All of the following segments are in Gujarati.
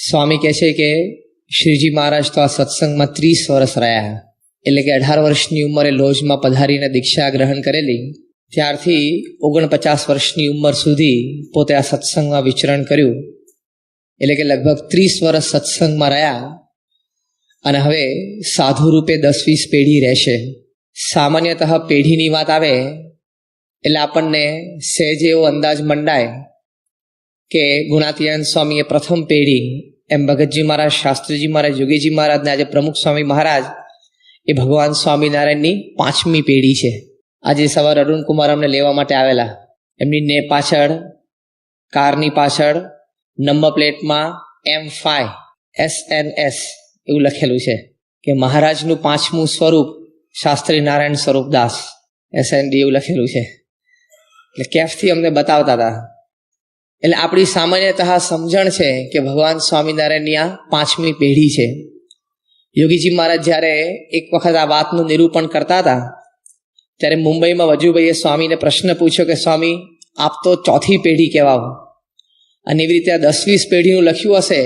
સ્વામી કહે છે કે શ્રીજી મહારાજ તો આ સત્સંગમાં 30 વર્ષ રહ્યા, એટલે કે 18 વર્ષની ઉંમરે લોજમાં પધારીને દીક્ષા ગ્રહણ કરેલી, ત્યારથી 49 વર્ષની ઉંમર સુધી પોતે આ સત્સંગમાં વિચરણ કર્યું. એટલે કે લગભગ 30 વર્ષ સત્સંગમાં રહ્યા અને હવે સાધુ રૂપે 10-20 પેઢી રહેશે. સામાન્યતઃ પેઢીની વાત આવે એટલે આપણને સહેજ એવો અંદાજ મંડાય કે ગુણાતીયન સ્વામી એ પ્રથમ પેઢી, એમ ભગતજી મહારાજ, શાસ્ત્રીજી મહારાજ, યોગીજી મહારાજ ને આજે પ્રમુખ સ્વામી મહારાજ એ ભગવાન સ્વામિનારાયણની 5મી પેઢી છે. આજે સવારે અરુણકુમાર અમને લેવા માટે આવેલા. એમની પાછળ, કારની પાછળ નંબર પ્લેટમાં M5 SNS એવું લખેલું છે કે મહારાજનું 5મું સ્વરૂપ શાસ્ત્રી નારાયણ સ્વરૂપદાસ SND એવું લખેલું છે. એટલે કેફથી અમને બતાવતા હતા. એટલે આપણી સામાન્યતઃ સમજણ છે કે ભગવાન સ્વામિનારાયણની આ 5મી પેઢી છે. યોગીજી મહારાજ જ્યારે એક વખત આ વાતનું નિરૂપણ કરતા હતા ત્યારે મુંબઈમાં વજુભાઈએ સ્વામીને પ્રશ્ન પૂછ્યો કે સ્વામી, આપ તો 4થી પેઢી કહેવાઓ, અને એવી રીતે આ 10-20 પેઢીનું લખ્યું હશે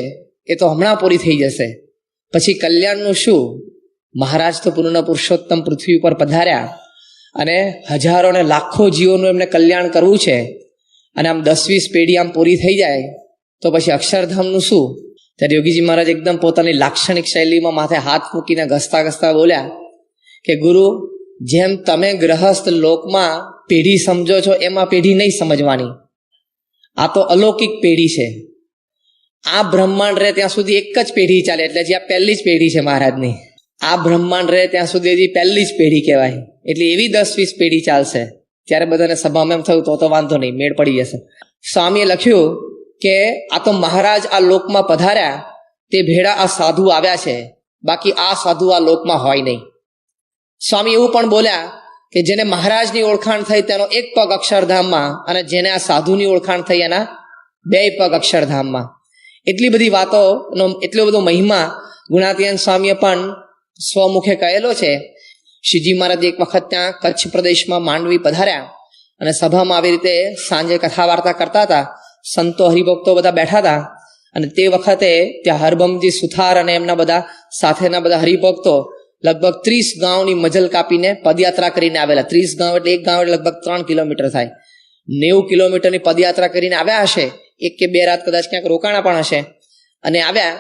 એ તો હમણાં પૂરી થઈ જશે, પછી કલ્યાણનું શું? મહારાજ તો પૂર્ણ પુરુષોત્તમ પૃથ્વી ઉપર પધાર્યા અને હજારો ને લાખો જીવોનું એમને કલ્યાણ કરવું છે, અને આમ 10-20 પેઢી આમ પૂરી થઈ જાય તો પછી અક્ષરધામનું શું? ત્યારે યોગીજી મહારાજ એકદમ પોતાની લાક્ષણિક શૈલીમાં માથે હાથ મૂકીને ઘસતા ઘસતા બોલ્યા કે ગુરુ, જેમ તમે ગ્રહસ્થ લોકમાં પેઢી સમજો છો એમાં પેઢી નહીં સમજવાની. આ તો અલૌકિક પેઢી છે. આ બ્રહ્માંડ રહે ત્યાં સુધી એક જ પેઢી ચાલે, એટલે જે આ પહેલી જ પેઢી છે મહારાજની. આ બ્રહ્માંડ રહે ત્યાં સુધી હજી પહેલી જ પેઢી કહેવાય. એટલે એવી 10-20 પેઢી ચાલશે. ત્યારે બધાને સભામાં એમ થયું તો વાંધો નહીં, મેળ પડી જશે. સ્વામીએ લખ્યું કે આ તો મહારાજ આ લોકમાં પધાર્યા તે ભેળા આ સાધુ આવ્યા છે, બાકી આ સાધુ આ લોકમાં હોય નહીં. સ્વામી એવું પણ બોલ્યા કે જેને મહારાજની ઓળખાણ થઈ તેનો 1 પગ અક્ષરધામમાં, અને જેને આ સાધુની ઓળખાણ થઈ એના 2 પગ અક્ષરધામમાં. એટલી બધી વાતોનો એટલો બધો મહિમા ગુણાતીયન સ્વામીએ પણ સ્વમુખે કહેલો છે. શ્રીજી મહારાજ એક વખત ત્યાં કચ્છ પ્રદેશમાં માંડવી પધાર્યા અને સભામાં આવી રીતે સાંજે કથા વાર્તા કરતા હતા. સંતો હરિભક્તો બધા બેઠા હતા અને તે વખતે ત્યાં હરબમજી સુથાર અને એમના બધા સાથેના બધા હરિભક્તો લગભગ 30 ગાંવની મજલ કાપીને પદયાત્રા કરીને આવેલા. 30 ગાંવ એટલે એક ગાંવ એટલે લગભગ 3 કિલોમીટર થાય. 90 કિલોમીટરની પદયાત્રા કરીને આવ્યા હશે. 1 કે 2 રાત કદાચ ક્યાંક રોકાણા પણ હશે. અને આવ્યા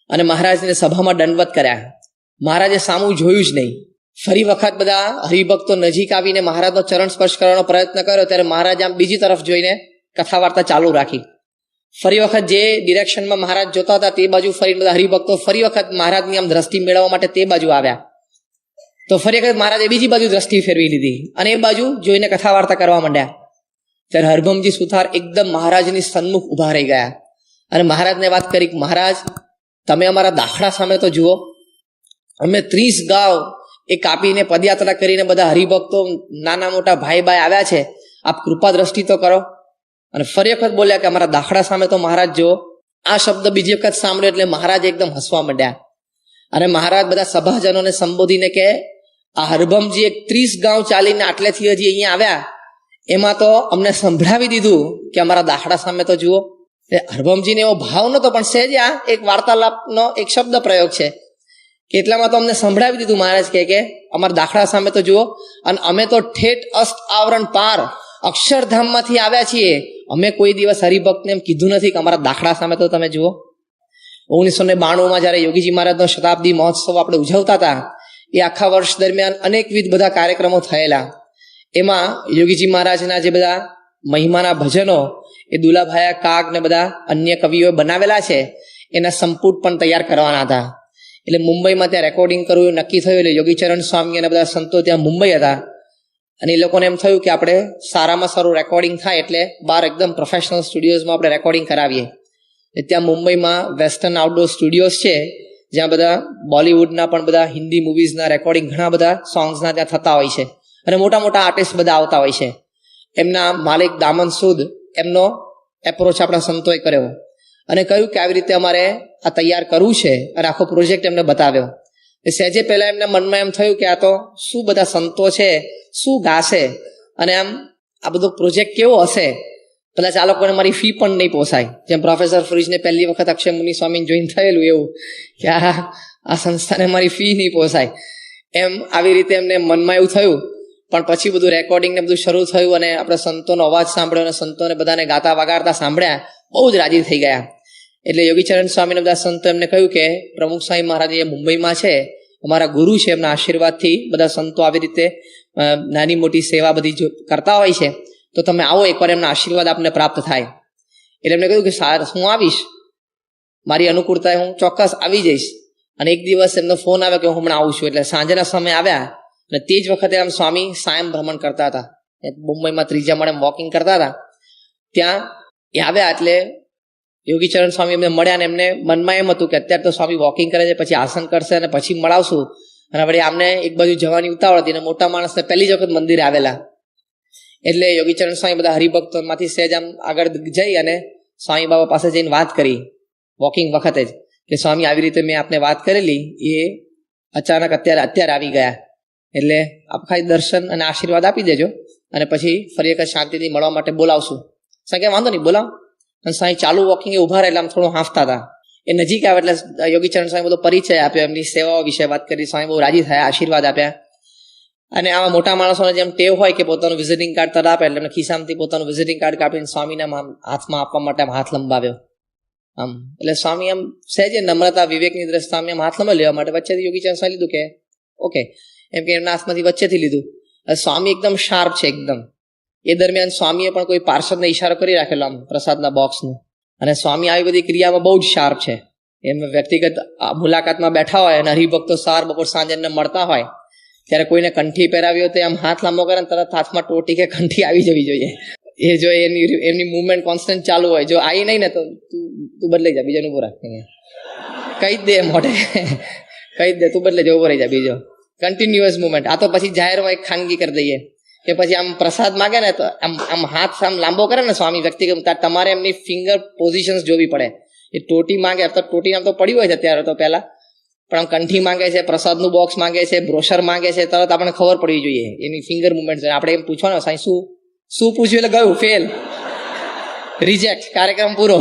અને મહારાજને સભામાં દંડવત કર્યા. મહારાજે સામું જોયું જ નહીં. ફરી વખત બધા હરિભક્તો નજીક આવીને મહારાજનો ચરણ સ્પર્શ કરવાનો પ્રયત્ન કર્યો ત્યારે મહારાજ આમ બીજી તરફ જોઈને કથા વાર્તા ચાલુ રાખી. ફરી વખત જે ડિરેક્શનમાં મહારાજ જોતા હતા તે બાજુ ફરી બધા હરિભક્તો ફરી વખત મહારાજની આમ દ્રષ્ટિ મેળવવા માટે તે બાજુ આવ્યા. તો ફરી વખત મહારાજે બીજી બાજુ દ્રષ્ટિ ફેરવી લીધી અને એ બાજુ જોઈને કથા વાર્તા કરવા માંડ્યા. ત્યારે હરભમજી સુથાર એકદમ મહારાજની સન્મુખ ઉભા રહી ગયા અને મહારાજને વાત કરી, મહારાજ તમે અમારા દાખલા સામે તો જુઓ, અમે 30 ગાંવ એ કાપીને પદયાત્રા કરીને બધા હરિભક્તો નાના મોટા ભાઈ આવ્યા છે, આપ કૃપા દ્રષ્ટિ તો કરો. અને ફરી વખત બોલ્યા કે અમારા દાખલા સામે તો મહારાજ જુઓ. આ શબ્દ બીજી વખત સાંભળ્યો એટલે મહારાજ એકદમ હસવા માંડ્યા અને મહારાજ બધા સભાજનોને સંબોધીને કે આ હરભમજી 30 ગાંવ ચાલીને આટલેથી હજી અહીંયા આવ્યા, એમાં તો અમને સંભળાવી દીધું કે અમારા દાખલા સામે તો જુઓ. હરભમજીને એવો ભાવ નતો, પણ સહેજ આ એક વાર્તાલાપનો એક શબ્દ પ્રયોગ છે. એટલામાં તો અમને સંભળાવી દીધું. મહારાજ કે અમારા દાખલા સામે તો જુઓ, અને અમે તો ઠેઠ અસ્ત આવરણ પાર અક્ષરધામમાંથી આવ્યા છીએ. અમે કોઈ દિવસ હરિભક્તને એમ કીધું નથી કે અમારા દાખલા સામે તો તમે જુઓ. 1992માં જ્યારે યોગીજી મહારાજનો શતાબ્દી મહોત્સવ આપણે ઉજવતા હતા, એ આખા વર્ષ દરમિયાન અનેકવિધ બધા કાર્યક્રમો થયેલા. એમાં યોગીજી મહારાજના જે બધા મહિમાના ભજનો એ દુલાભાયા કાગ ને બધા અન્ય કવિઓએ બનાવેલા છે, એના સંપુટ પણ તૈયાર કરવાના હતા. એટલે મુંબઈમાં ત્યાં રેકોર્ડિંગ કરવું નક્કી થયું. એટલે યોગીચરણ સ્વામી અને બધા સંતો ત્યાં મુંબઈ હતા અને એ લોકોને એમ થયું કે આપણે સારામાં સારું રેકોર્ડિંગ થાય એટલે બહાર એકદમ પ્રોફેશનલ સ્ટુડિયોઝમાં આપણે રેકોર્ડિંગ કરાવીએ. ત્યાં મુંબઈમાં વેસ્ટર્ન આઉટડોર સ્ટુડિયોઝ છે, જ્યાં બધા બોલિવૂડના પણ બધા હિન્દી મૂવીઝના રેકોર્ડિંગ ઘણા બધા સોંગ્સના ત્યાં થતા હોય છે અને મોટા મોટા આર્ટિસ્ટ બધા આવતા હોય છે. એમના માલિક દામન સૂદ એમનો એપ્રોચ આપણા સંતોએ કર્યો અને કહ્યું કે આવી રીતે અમારે આ તૈયાર કરવું છે અને આખો પ્રોજેક્ટ એમને બતાવ્યો. સહેજે પહેલા એમના મનમાં એમ થયું કે આ તો શું બધા સંતો છે, શું ગાશે અને આમ આ બધો પ્રોજેક્ટ કેવો હશે. પેલા ચાલકોને મારી ફી પણ નહીં પોસાય. જેમ પ્રોફેસર ફ્રીજને પહેલી વખત અક્ષય મુનિ સ્વામી જોઈન થયેલું એવું કે આ સંસ્થાને મારી ફી નહીં પોસાય, એમ આવી રીતે એમને મનમાં એવું થયું. પણ પછી બધું રેકોર્ડિંગ ને બધું શરૂ થયું અને આપણે સંતોનો અવાજ સાંભળ્યો અને સંતોને બધાને ગાતા વગાડતા સાંભળ્યા, બહુ જ રાજી થઈ ગયા. એટલે યોગીચરણ સ્વામીને બધા સંતો એમને કહ્યું કે પ્રમુખ સ્વામી મહારાજ એ મુંબઈમાં છે, અમારા ગુરુ છે, એમના આશીર્વાદથી બધા સંતો આવી રીતે નાની મોટી સેવા બધી કરતા હોય છે, તો તમે આવો એકવાર એમના આશીર્વાદ આપને પ્રાપ્ત થાય. એટલે એમને કહ્યું કે હું આવીશ, મારી અનુકૂળતાએ હું ચોક્કસ આવી જઈશ. અને એક દિવસ એમનો ફોન આવ્યો કે હું હમણાં આવું છું. એટલે સાંજના સમય આવ્યા અને તે જ વખતે આમ સ્વામી સાયમ ભ્રમણ કરતા હતા, મુંબઈમાં ત્રીજા માળે વોકિંગ કરતા હતા. ત્યાં એ આવ્યા એટલે યોગીચરણ સ્વામી એમને મળ્યા ને એમને મનમાં એમ હતું કે અત્યારે તો સ્વામી વોકિંગ કરે છે, પછી આસન કરશે અને પછી મળાવશું. અને વળી આમને એક બાજુ જવાની ઉતાવળ હતી અને મોટા માણસને પહેલી જ વખત મંદિરે આવેલા. એટલે યોગીચરણ સ્વામી બધા હરિભક્તોમાંથી સહેજ આમ આગળ જઈ અને સ્વામી બાબા પાસે જઈને વાત કરી વોકિંગ વખતે જ કે સ્વામી આવી રીતે મેં આપને વાત કરેલી, એ અચાનક અત્યારે આવી ગયા, એટલે આપ ખાલી દર્શન અને આશીર્વાદ આપી દેજો અને પછી ફરી એક શાંતિથી મળવા માટે બોલાવશું. સાહેબ કે વાંધો નહીં, બોલાવ. અને સાંઈ ચાલુ વોકિંગ એ ઉભા રહેલા આમ થોડું હાંફતા હતા. એ નજીક આવે એટલે યોગીચરણ સ્વામી બધો પરિચય આપ્યો, એમની સેવાઓ વિશે વાત કરી. સ્વામી બહુ રાજી થયા, આશીર્વાદ આપ્યા. અને આવા મોટા માણસોને જેમ ટેવ હોય કે પોતાનું વિઝિટિંગ કાર્ડ તરત આપે, એટલે એમને ખિસ્સામાંથી પોતાનું વિઝિટિંગ કાર્ડ કાપીને સ્વામીના હાથમાં આપવા માટે આમ હાથ લંબાવ્યો આમ. એટલે સ્વામી આમ સહેજે નમ્રતા વિવેકની દ્રષ્ટિએ સ્વામી આમ હાથ લંબાવી લેવા માટે વચ્ચેથી યોગીચરણ સ્વામી લીધું કે ઓકે, એમ કે એમના હાથમાંથી વચ્ચેથી લીધું. સ્વામી એકદમ શાર્પ છે એકદમ. એ દરમિયાન સ્વામીએ પણ કોઈ પાર્ષદને ઈશારો કરી રાખેલો આમ પ્રસાદના બોક્સનું. અને સ્વામી આવી બધી ક્રિયામાં બહુ જ શાર્પ છે. એમ વ્યક્તિગત મુલાકાતમાં બેઠા હોય અને હરિભક્તો સવાર બપોર સાંજે એમને મળતા હોય ત્યારે કોઈને કંઠી પહેરાવી હોય તો આમ હાથ લાંબો કરે ને તરત હાથમાં ટોટી કે કંઠી આવી જવી જોઈએ. એ જો એમની મુવમેન્ટ કોન્સ્ટન્ટ ચાલુ હોય, જો આવી નહીં ને તો તું બદલાઈ જા, બીજાનું ઉભો રાખ, કહી જ દે મોઢે, કહી જ દે તું બદલાઈ જા, ઉભો રહી જા બીજો. Continuous movement. આ તો પછી જાહેરમાં એક ખાનગી કરી દઈએ કે પછી આમ પ્રસાદ માગે ને તો આમ હાથ આમ લાંબો કરે ને સ્વામી વ્યક્તિગત, તમારે એમની ફિંગર પોઝિશન્સ જોવી પડે. એ ટોટી માંગે તો ટોટી આમ તો પડી હોય છે અત્યારે તો પહેલા, પણ આમ કંઠી માંગે છે, પ્રસાદનું બોક્સ માંગે છે, બ્રોશર માંગે છે, તરત આપણને ખબર પડવી જોઈએ એની ફિંગર મુવમેન્ટ. આપણે એમ પૂછવાનું સાંઈ શું પૂછ્યું એટલે ગયું ફેલ, રિજેક્ટ, કાર્યક્રમ પૂરો.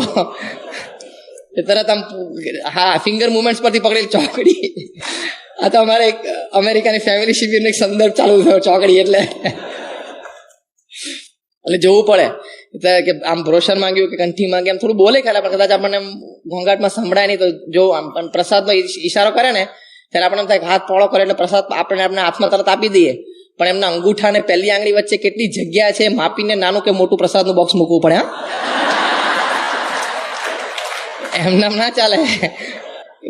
તરત આમ હા ફિંગર મુવમેન્ટ્સ પરથી પકડેલી ચોકડી. આ તો અમારે એક અમેરિકાની ફેમિલી શિબિરનો એક સંદર્ભ ચાલુ થયો ચોકડી એટલે જોવું પડે કે આમ બ્રોશર માંગ્યું કે કંઠી માંગી, આમ થોડું બોલે ખાલી, પણ કદાચ આપણને ઘોંઘાટમાં સંભળાય નહીં તો જો આમ પ્રસાદનો ઈશારો કરે ને ત્યારે આપણે એમ થાય હાથ પોળો કરે એટલે પ્રસાદ આપણે હાથમાં તરત આપી દઈએ. પણ એમના અંગૂઠા અને પહેલી આંગળી વચ્ચે કેટલી જગ્યા છે માપીને નાનું કે મોટું પ્રસાદનું બોક્સ મૂકવું પડે. હા, એમનામ ના ચાલે.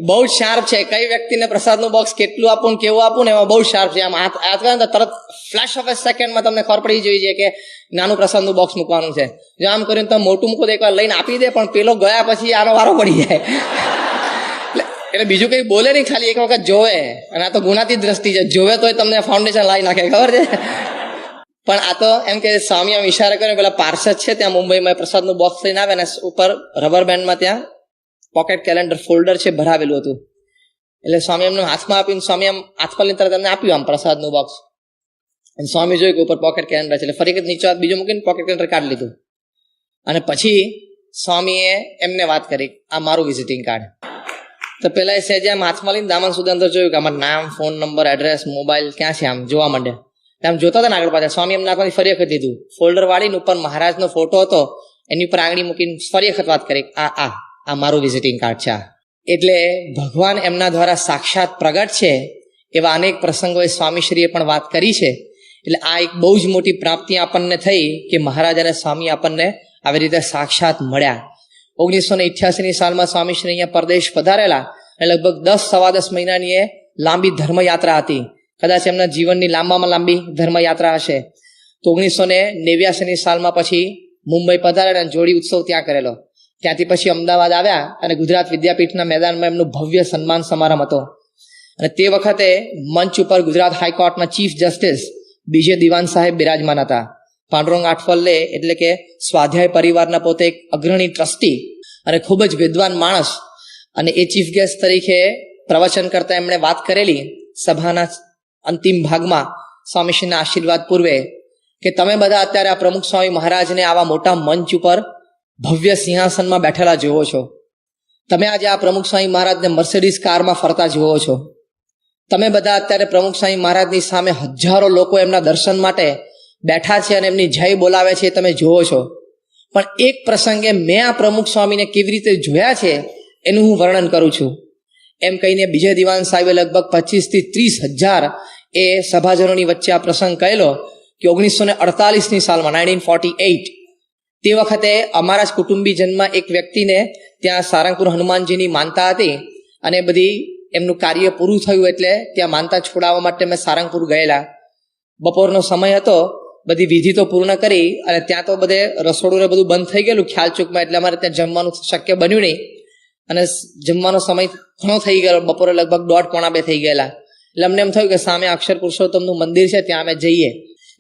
બહુ જ શાર્પ છે. કઈ વ્યક્તિને પ્રસાદનું બોક્સ કેટલું આપવું ને કેવું આપવું ને એમાં બહુ શાર્પ છે. આમ હાથ કરે ને તરત ફ્લેશ ઓફ એ સેકન્ડમાં તમને ખબર પડી જોઈએ કે નાનું પ્રસાદનું બોક્સ મૂકવાનું છે. જો આમ કરીને તમે મોટું મૂકો તો એકવાર લઈને આપી દે, પણ પેલો ગયા પછી આનો વારો પડી જાય. એટલે બીજું કઈ બોલે નહીં, ખાલી એક વખત જોવે. અને આ તો ગુનાતી દ્રષ્ટિ છે, જોવે તોય તમને ફાઉન્ડેશન લાવી નાખે, ખબર છે. પણ આ તો એમ કે સ્વામી આમ ઈશારા કરે, પેલા પાર્ષદ છે ત્યાં મુંબઈમાં પ્રસાદનું બોક્સ લઈને આવે ને ઉપર રબર બેન્ડમાં ત્યાં પોકેટ કેલેન્ડર ફોલ્ડર છે ભરાવેલું હતું. એટલે સ્વામી એમને હાથમાં આપીને સ્વામી આમ હાથમાં લઈને તરત એમને આપ્યું આમ પ્રસાદનું બોક્સ. અને સ્વામી જોયું કે ઉપર પોકેટ કેલેન્ડર છે એટલે ફરી નીચે હાથ બીજો મૂકીને પોકેટ કેલેન્ડર કાઢી લીધું. અને પછી સ્વામીએ એમને વાત કરી, આ મારું વિઝિટિંગ કાર્ડ. તો પેલા એ સહેજે આમ હાથમાં લઈને દામન સુધી અંદર જોયું કે આમાં નામ, ફોન નંબર, એડ્રેસ, મોબાઈલ ક્યાં છે આમ જોવા માંડે. આમ જોતા હતા ને આગળ પાછળ. સ્વામી એમના હાથમાંથી ફરી વખત લીધું, ફોલ્ડર વાળીને ઉપર મહારાજનો ફોટો હતો એની ઉપર આંગળી મૂકીને ફરી વખત વાત કરી, આ મારું વિઝિટિંગ કાર્ડ છે. એટલે ભગવાન એમના દ્વારા સાક્ષાત પ્રગટ છે એવા અનેક પ્રસંગોએ સ્વામીશ્રીએ પણ વાત કરી છે. એટલે આ એક બહુ જ મોટી પ્રાપ્તિ આપણને થઈ કે મહારાજ અને સ્વામી આપણને આવી રીતે સાક્ષાત મળ્યા. 1988ની સાલમાં સ્વામીશ્રી અહીંયા પરદેશ પધારેલા અને લગભગ 10-10 મહિનાની એ લાંબી ધર્મયાત્રા હતી. કદાચ એમના જીવનની લાંબામાં લાંબી ધર્મયાત્રા હશે. તો 1989ની સાલમાં પછી મુંબઈ પધારેલા અને જોડી ઉત્સવ ત્યાં કરેલો. ત્યાંથી પછી અમદાવાદ આવ્યા અને ગુજરાત વિદ્યાપીઠના મેદાનમાં એમનું ભવ્ય સન્માન સમારંભ હતો. અને તે વખતે મંચ ઉપર ગુજરાત હાઈકોર્ટના ચીફ જસ્ટિસ બીજે દિવાન સાહેબ બિરાજમાન હતા. પાંડુરંગ આઠવલે એટલે કે સ્વાધ્યાય પરિવારના પોતે એક અગ્રણી ટ્રસ્ટી અને ખૂબ જ વિદ્વાન માણસ, અને એ ચીફ ગેસ્ટ તરીકે પ્રવચન કરતા એમણે વાત કરેલી સભાના અંતિમ ભાગમાં સ્વામીશ્રીના આશીર્વાદ પૂર્વે કે તમે બધા અત્યારે આ પ્રમુખ સ્વામી મહારાજને આવા મોટા મંચ ઉપર ભવ્ય સિંહાસનમાં બેઠેલા જુઓ છો. તમે આજે આ પ્રમુખ સ્વામી મહારાજને મર્સિડીઝ કારમાં ફરતા જુઓ છો. તમે બધા અત્યારે પ્રમુખ સ્વામી મહારાજની સામે હજારો લોકો એમના દર્શન માટે બેઠા છે અને એમની જય બોલાવે છે, તમે જુઓ છો. પણ એક પ્રસંગે મેં આ પ્રમુખ સ્વામીને કેવી રીતે જોયા છે એનું હું વર્ણન કરું છું. એમ કહીને બીજે દિવાન સાહેબે લગભગ 25 થી 30,000 એ સભાજનોની વચ્ચે આ પ્રસંગ કહેલો કે 1948ની સાલમાં 1948 તે વખતે અમારા જ કુટુંબીજનમાં એક વ્યક્તિને ત્યાં સારંગપુર હનુમાનજીની માનતા હતી અને બધી એમનું કાર્ય પૂરું થયું એટલે ત્યાં માનતા છોડાવવા માટે મેં સારંગપુર ગયેલા. બપોરનો સમય હતો, બધી વિધિ તો પૂર્ણ કરી અને ત્યાં તો બધે રસોડું ને બધું બંધ થઈ ગયેલું ખ્યાલ ચૂકમાં, એટલે અમારે ત્યાં જમવાનું શક્ય બન્યું નહીં અને જમવાનો સમય ઘણો થઈ ગયો. બપોરે લગભગ 1:30-1:45 થઈ ગયેલા. એટલે અમને એમ થયું કે સામે અક્ષર પુરુષોત્તમનું મંદિર છે, ત્યાં અમે જઈએ.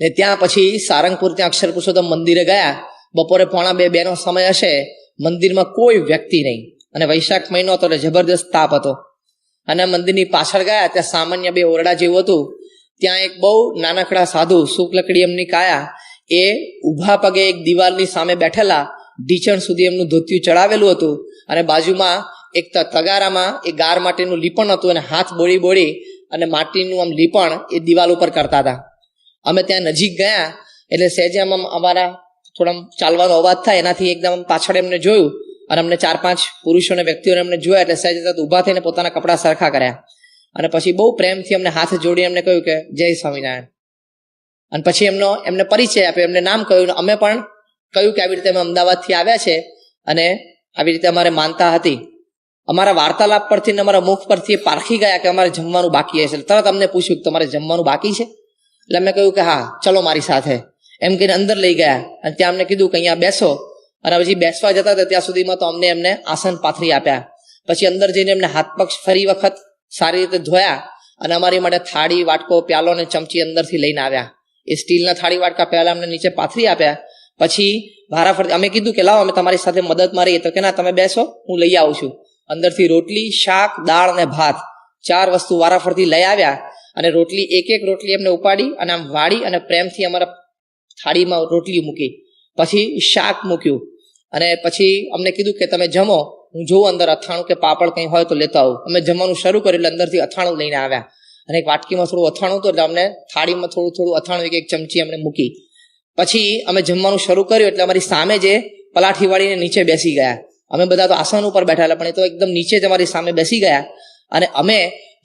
ને ત્યાં પછી સારંગપુર ત્યાં અક્ષર પુરુષોત્તમ મંદિરે ગયા. બપોરે 1:45-2 સમય હશે. મંદિરમાં કોઈ વ્યક્તિ નહીં અને વૈશાખ મહિનો હતો એટલે જબરદસ્ત તાપ હતો. અને મંદિરની પાછળ ગયા, ત્યાં સામાન્ય 2 ઓરડા જેવું હતું. ત્યાં એક બહુ નાનકડા સાધુ, શુક્લકડી એમની કાયા, એ ઊભા પગે એક દિવાલની સામે બેઠેલા, ઢીચણ સુધી એમનું ધોતિયું ચડાવેલું હતું અને બાજુમાં એક તગારામાં એ ગાર માટીનું લીપણ હતું અને હાથ બોળી અને માટીનું આમ લીપણ એ દિવાલ ઉપર કરતા હતા. અમે ત્યાં નજીક ગયા એટલે સહેજે આમ અમારા થોડા ચાલવાનો અવાજ થાય, એનાથી એકદમ પાછળ એમને જોયું અને અમને 4-5 પુરુષોને વ્યક્તિઓને એમને જોયા એટલે સહેજ ઊભા થઈને પોતાના કપડાં સરખા કર્યા અને પછી બહુ પ્રેમથી અમને હાથ જોડીને એમને કહ્યું કે જય સ્વામિનારાયણ. અને પછી એમને પરિચય આપ્યો, એમને નામ કહ્યું. અમે પણ કહ્યું કે આવી રીતે અમે અમદાવાદથી આવ્યા છે અને આવી રીતે અમારે માનતા હતી. અમારા વાર્તાલાપ પરથી ને અમારા મુખ પરથી એ પારખી ગયા કે અમારે જમવાનું બાકી હશે. તરત અમને પૂછ્યું કે તમારે જમવાનું બાકી છે? એટલે અમે કહ્યું કે હા, ચલો મારી સાથે એમ કહીને અંદર લઈ ગયા અને ત્યાં અમને કીધું કે અહીંયા બેસો. અને પછી બેસવા જતા હતા ત્યાં સુધીમાં તો એમને આસન પાથરી આપ્યા. પછી અંદર જઈને એમને હાથ પગ ફરી વખત સારી રીતે ધોયા અને અમારી માટે થાળી, વાટકો, પ્યાલો અને ચમચી અંદરથી લઈને આવ્યા. એ સ્ટીલના થાળી, વાટકા, પ્યાલા અમને નીચે પાથરી આપ્યા. પછી વારાફરતી અમે કીધું કે લાવો અમે તમારી સાથે મદદમાં રહીએ. તો કે ના, તમે બેસો, હું લઈ આવું છું. અંદરથી રોટલી, શાક, દાળ અને ભાત 4 વસ્તુ વારાફરતી લઈ આવ્યા અને રોટલી એક રોટલી એમને ઉપાડી અને આમ વાળી અને પ્રેમથી અમારા થાળીમાં રોટલી મૂકી. પછી શાક મૂક્યું અને પછી અમને કીધું કે તમે જમો, હું જોઉં અંદર અથાણું કે પાપડ કંઈ હોય તો લેતો આવું. અમે જમવાનું શરૂ કર્યું એટલે અંદરથી અથાણું લઈને આવ્યા અને એક વાટકીમાં થોડું અથાણું હતું એટલે અમને થાળીમાં થોડું અથાણું એક ચમચી અમને મૂકી. પછી અમે જમવાનું શરૂ કર્યું એટલે અમારી સામે જે પલાઠી વાળીને નીચે બેસી ગયા. અમે બધા તો આસન ઉપર બેઠા પણ એ તો એકદમ નીચે જ અમારી સામે બેસી ગયા અને અમે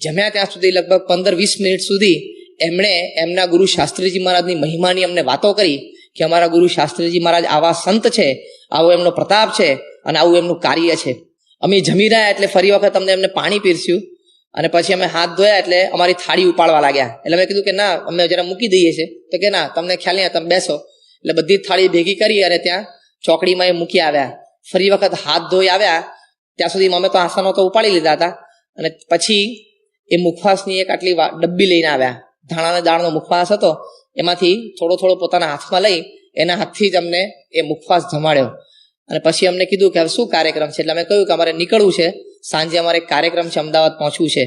જમ્યા ત્યાં સુધી લગભગ 15-20 મિનિટ સુધી એમણે એમના ગુરુ શાસ્ત્રીજી મહારાજની મહિમાની અમને વાતો કરી કે અમારા ગુરુ શાસ્ત્રીજી મહારાજ આવા સંત છે, આવો એમનો પ્રતાપ છે અને આવું એમનું કાર્ય છે. અમે જમી રહ્યા એટલે ફરી વખત એમને પાણી પીરસ્યું અને પછી અમે હાથ ધોયા એટલે અમારી થાળી ઉપાડવા લાગ્યા. એટલે અમે કીધું કે ના, અમે જરા મૂકી દઈએ છીએ. તો કે ના, તમને ખ્યાલ નહીં, તમે બેસો. એટલે બધી થાળી ભેગી કરી અને ત્યાં ચોકડીમાં એ મૂકી આવ્યા. ફરી વખત હાથ ધોઈ આવ્યા ત્યાં સુધી અમે તો આસનો તો ઉપાડી લીધા હતા અને પછી એ મુખવાસની એક આટલી ડબ્બી લઈને આવ્યા. ધાણા અને દાળનો મુખવાસ હતો, એમાંથી થોડો પોતાના હાથમાં લઈ એના હાથથી જ અમને એ મુખવાસ જમાડ્યો. અને પછી અમને કીધું કે હવે શું કાર્યક્રમ છે? એટલે અમે કહ્યું કે અમારે નીકળવું છે, સાંજે અમારે એક કાર્યક્રમ છે, અમદાવાદ પહોંચવું છે.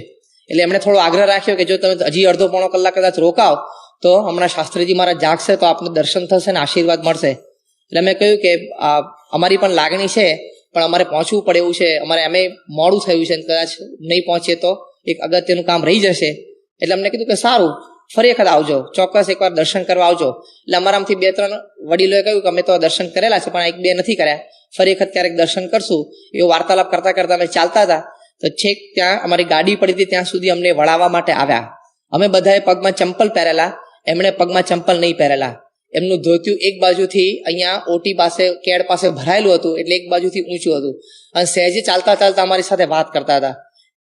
એટલે એમણે થોડો આગ્રહ રાખ્યો કે જો તમે હજી અડધો-પોણો કલાક કદાચ રોકાવ તો હમણાં શાસ્ત્રીજી મહારાજ જાગશે તો આપને દર્શન થશે ને આશીર્વાદ મળશે. એટલે અમે કહ્યું કે અમારી પણ લાગણી છે પણ અમારે પહોંચવું પડે એવું છે, અમારે અમે મોડું થયું છે, કદાચ નહીં પહોંચીએ તો એક અગત્યનું કામ રહી જશે. એટલે અમને કીધું કે સારું, ફરી વખત આવજો, ચોક્કસ એકવાર દર્શન કરવા આવજો. એટલે અમારામાંથી 2-3 વડીલોએ કહ્યું કે અમે તો દર્શન કરેલા છે પણ 1-2 નથી કર્યા, ફરી વખત ક્યારેક દર્શન કરશું. એવો વાર્તાલાપ કરતા અમે ચાલતા હતા તો છેક ત્યાં અમારી ગાડી પડી હતી ત્યાં સુધી અમને વળાવવા માટે આવ્યા. અમે બધાએ પગમાં ચંપલ પહેરેલા, એમણે પગમાં ચંપલ નહીં પહેરેલા. એમનું ધોતિયું એક બાજુથી અહીંયા ઓટી પાસે, કેડ પાસે ભરાયેલું હતું એટલે એક બાજુથી ઊંચું હતું અને સહેજે ચાલતા અમારી સાથે વાત કરતા હતા.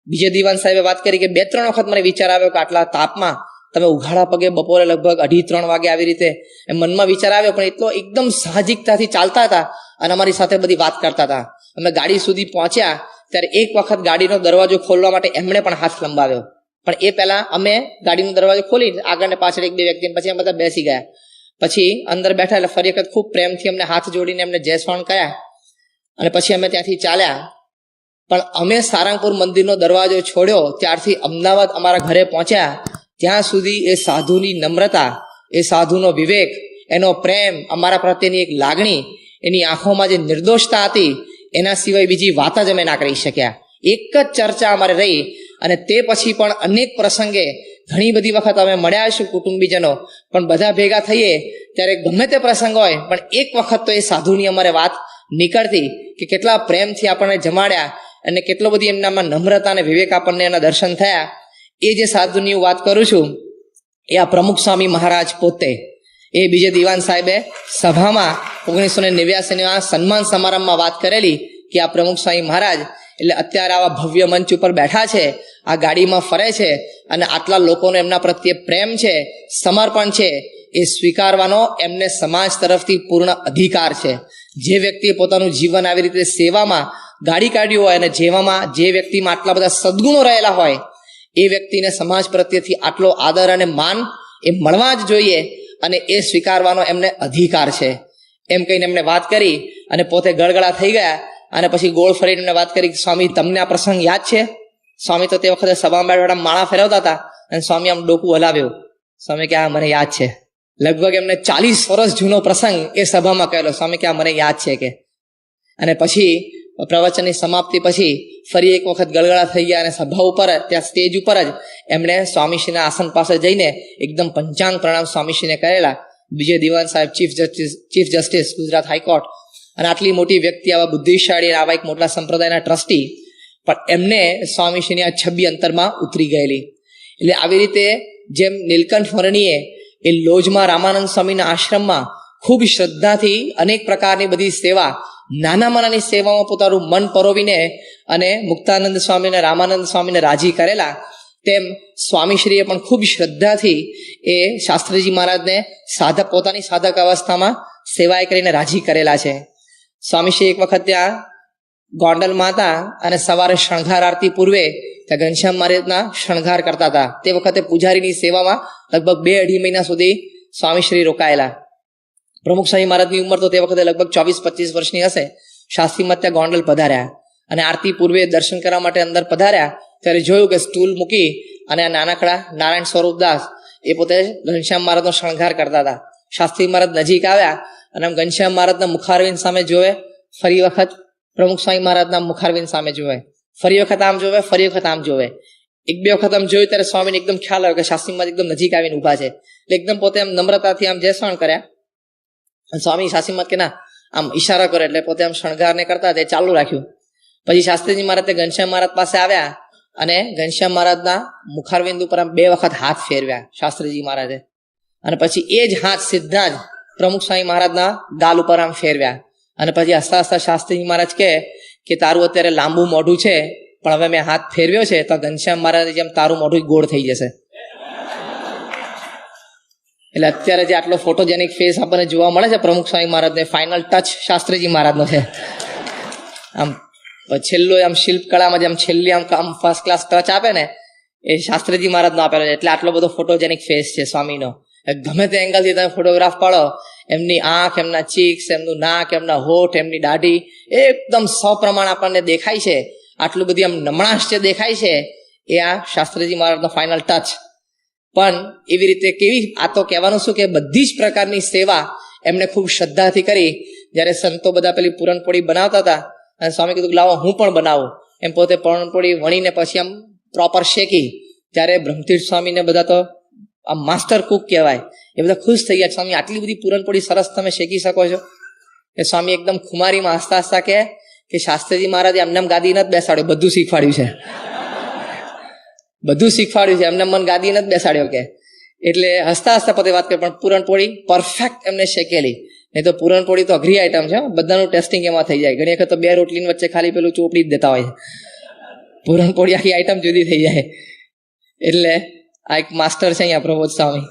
બીજે દિવાન સાહેબે વાત કરી કે 2-3 વખત મને વિચાર આવ્યો કે આટલા તાપમાં તમે ઉઘાડા પગે બપોરે લગભગ 2:30-3 વાગે આવી રીતે એમ મનમાં વિચાર આવ્યો, પણ એટલો એકદમ સાહજિકતાથી ચાલતા હતા અને અમારી સાથે બધી વાત કરતા હતા. અમે ગાડી સુધી પહોંચ્યા ત્યારે એક વખત ગાડીનો દરવાજો ખોલવા માટે એમણે પણ હાથ લંબાવ્યો, પણ એ પહેલા અમે ગાડીનો દરવાજો ખોલી આગળ ને પાછળ 1-2 વ્યક્તિ પછી અમે બધા બેસી ગયા. પછી અંદર બેઠા એટલે ફરી વખત ખૂબ પ્રેમથી અમને હાથ જોડીને એમને જય સ્વાણ કર્યા અને પછી અમે ત્યાંથી ચાલ્યા. પણ અમે સારંગપુર મંદિરનો દરવાજો છોડ્યો ત્યારથી અમદાવાદ અમારા ઘરે પહોંચ્યા ત્યાં સુધી એ સાધુની નમ્રતા, એ સાધુનો વિવેક, એનો પ્રેમ, અમારા પ્રત્યેની એક લાગણી, એની આંખોમાં જે નિર્દોષતા હતી, એના સિવાય બીજી વાત જ અમે ના કરી શક્યા. એક જ ચર્ચા અમારે રહી. અને તે પછી પણ અનેક પ્રસંગે ઘણી બધી વખત અમે મળ્યા છું કુટુંબીજનો, પણ બધા ભેગા થઈએ ત્યારે ગમે તે પ્રસંગ હોય પણ એક વખત તો એ સાધુની અમારે વાત નીકળતી કે કેટલા પ્રેમથી આપણને જમાડ્યા અને કેટલો બધી એમનામાં નમ્રતા અને વિવેક આપણને એના દર્શન થયા. એ જે સાધુની હું વાત કરું છું એ આ પ્રમુખ સ્વામી મહારાજ પોતે. એ બીજે દિવાન સાહેબે સભામાં 1989 સન્માન સમારંભમાં વાત કરેલી કે આ પ્રમુખ સ્વામી મહારાજ એટલે અત્યારે આવા ભવ્ય મંચ ઉપર બેઠા છે, આ ગાડીમાં ફરે છે અને આટલા લોકોનો એમના પ્રત્યે પ્રેમ છે, સમર્પણ છે, એ સ્વીકારવાનો એમને સમાજ તરફથી પૂર્ણ અધિકાર છે. જે વ્યક્તિએ પોતાનું જીવન આવી રીતે સેવામાં ગાડી કાઢ્યું હોય અને જેવામાં જે વ્યક્તિમાં આટલા બધા સદ્ગુણો રહેલા હોય એ વ્યક્તિને સમાજ પ્રત્યેથી આટલો આદર અને માન એ મળવા જ જોઈએ અને એ સ્વીકારવાનો એમને અધિકાર છે. એમ કહીને એમણે વાત કરી અને પોતે ગળગળા થઈ ગયા અને પછી ગોળ ફરીને એમને વાત કરી કે સ્વામી તમને આ પ્રસંગ યાદ છે? સ્વામી તો તે વખતે સભામાં બેઠા માળા ફેરવતા હતા અને સ્વામી આમ ડોકું હલાવ્યું. સ્વામી કે આ મને યાદ છે. લગભગ એમને 40 વર્ષ જૂનો પ્રસંગ એ સભામાં કહેલો. સ્વામી કે આ મને યાદ છે કે. અને પછી પ્રવચનની સમાપ્તિ પછી ફરી એક વખત ગળગળા થઈ ગયા અને સભા ઉપર ત્યાં સ્ટેજ ઉપર જ એમણે સ્વામીશ્રીના આસન પાસે જઈને એકદમ પંચાંગ પ્રણામ સ્વામીશ્રીને કરેલા. બીજે દિવાન સાહેબ ચીફ જસ્ટિસ ગુજરાત હાઈકોર્ટ અને આટલી મોટી વ્યક્તિ, આવા બુદ્ધિશાળી આવા એક મોટા સંપ્રદાયના ટ્રસ્ટી, પણ એમને સ્વામીશ્રીની આ છબી અંતરમાં ઉતરી ગયેલી. એટલે આવી રીતે જેમ નીલકંઠ વર્ણીએ એ લોજમાં રામાનંદ સ્વામીના આશ્રમમાં ખૂબ શ્રદ્ધાથી અનેક પ્રકારની બધી સેવા, નાનામાં નાની સેવામાં પોતાનું મન પરોવીને અને મુક્તાનંદ સ્વામી અને રામાનંદ સ્વામીને રાજી કરેલા, તેમ સ્વામીશ્રીએ પણ ખૂબ શ્રદ્ધાથી એ શાસ્ત્રીજી મહારાજને પોતાની સાધક અવસ્થામાં સેવાએ કરીને રાજી કરેલા છે. સ્વામીશ્રી એક વખત ત્યાં ગોંડલમાં હતા અને સવારે શણગાર આરતી પૂર્વે ત્યાં ઘનશ્યામ મહારાજના શણગાર કરતા હતા. તે વખતે પૂજારીની સેવામાં લગભગ 2-2.5 મહિના સુધી સ્વામીશ્રી રોકાયેલા. પ્રમુખ સ્વામી મહારાજની ઉંમર તો તે વખતે લગભગ 24-25 વર્ષની હશે. શાસ્ત્રીમાં ત્યાં ગોંડલ પધાર્યા અને આરતી પૂર્વે દર્શન કરવા માટે અંદર પધાર્યા ત્યારે જોયું કે સ્ટૂલ મૂકી અને આ નાનકડા નારાયણ સ્વરૂપદાસ એ પોતે ઘનશ્યામ મહારાજનો શણગાર કરતા હતા. શાસ્ત્રી મહારાજ નજીક આવ્યા અને આમ ઘનશ્યામ મહારાજના મુખારવિંદ સામે જોવે, ફરી વખત પ્રમુખ સ્વામી મહારાજના મુખારવિંદ સામે જોવે, ફરી વખત આમ જોવે, ફરી વખત આમ જોવે. 1-2 વખત આમ જોયું ત્યારે સ્વામીને એકદમ ખ્યાલ આવ્યો કે શાસ્ત્રી મહારાજ એકદમ નજીક આવીને ઊભા છે. એટલે એકદમ પોતે આમ નમ્રતાથી આમ જયસ્વાણ કર્યા. સ્વામી શાસ્ત્રી મહારાજ કે ના આમ ઈશારા કરે એટલે પોતે આમ શણગારને કરતા તે ચાલુ રાખ્યું. પછી શાસ્ત્રીજી મહારાજ ઘનશ્યામ મહારાજ પાસે આવ્યા અને ઘનશ્યામ મહારાજના મુખારવિંદ ઉપર આમ 2 વખત હાથ ફેરવ્યા શાસ્ત્રીજી મહારાજે. અને પછી એ જ હાથ સીધા જ પ્રમુખ સ્વામી મહારાજના ગાલ ઉપર આમ ફેરવ્યા. અને પછી હસતા હસતા શાસ્ત્રીજી મહારાજ કે તારું અત્યારે લાંબુ મોઢું છે પણ હવે મેં હાથ ફેરવ્યો છે તો ઘનશ્યામ મહારાજ જેમ તારું મોઢું ગોળ થઈ જશે. એટલે અત્યારે જે આટલો ફોટોજેનિક ફેસ આપણને જોવા મળે છે પ્રમુખ સ્વામી મહારાજને, ફાઇનલ ટચ શાસ્ત્રીજી મહારાજનો છે. આમ છેલ્લું આમ શિલ્પકળામાં જેમ છેલ્લી આમ ફર્સ્ટ ક્લાસ ટચ આપે ને એ શાસ્ત્રીજી મહારાજનો આપેલો છે. એટલે આટલો બધો ફોટોજેનિક ફેસ છે સ્વામીનો. ગમે તે એંગલથી તમે ફોટોગ્રાફ પાડો, એમની આંખ, એમના ચીક્સ, એમનું નાક, એમના હોઠ, એમની દાઢી એકદમ સપ્રમાણ આપણને દેખાય છે. આટલું બધી આમ નમણાશ જે દેખાય છે એ આ શાસ્ત્રીજી મહારાજનો ફાઇનલ ટચ. પણ એવી રીતે કેવી, આ તો કહેવાનું શું કે બધી જ પ્રકારની સેવા એમણે ખૂબ શ્રદ્ધાથી કરી. જ્યારે સંતો બધા પેલી પૂરણપોળી બનાવતા હતા અને સ્વામી કીધું લાવો હું પણ બનાવું, એમ પોતે પૂરણપોળી વણીને પછી આમ પ્રોપર શેકી. ત્યારે બ્રહ્મતીર્થ સ્વામીને બધા તો આમ માસ્ટર કુક કહેવાય, એ બધા ખુશ થઈ ગયા. સ્વામી આટલી બધી પૂરણપોળી સરસ તમે શેકી શકો છો. એ સ્વામી એકદમ ખુમારીમાં હસતા હસતા કે શાસ્ત્રીજી મહારાજે એમને ગાદી નથી બેસાડ્યો, બધું શીખવાડ્યું છે, બધું શીખવાડ્યું છે, એમને મન ગાદી નથી બેસાડ્યો કે. એટલે હસતા હસતા પોતે વાત કરી. પણ પૂરણપોળી પરફેક્ટ એમને શેકેલી. નહીં તો પૂરણપોળી તો અઘરી આઈટમ છે, બધાનું ટેસ્ટિંગ એમાં થઈ જાય. ઘણી વખત તો 2 રોટલીની વચ્ચે ખાલી પેલું ચોપડી જ દેતા હોય. પૂરણપોળી આખી આઈટમ જુદી થઈ જાય. એટલે આ એક માસ્ટર છે અહીંયા પ્રબોધ સ્વામી.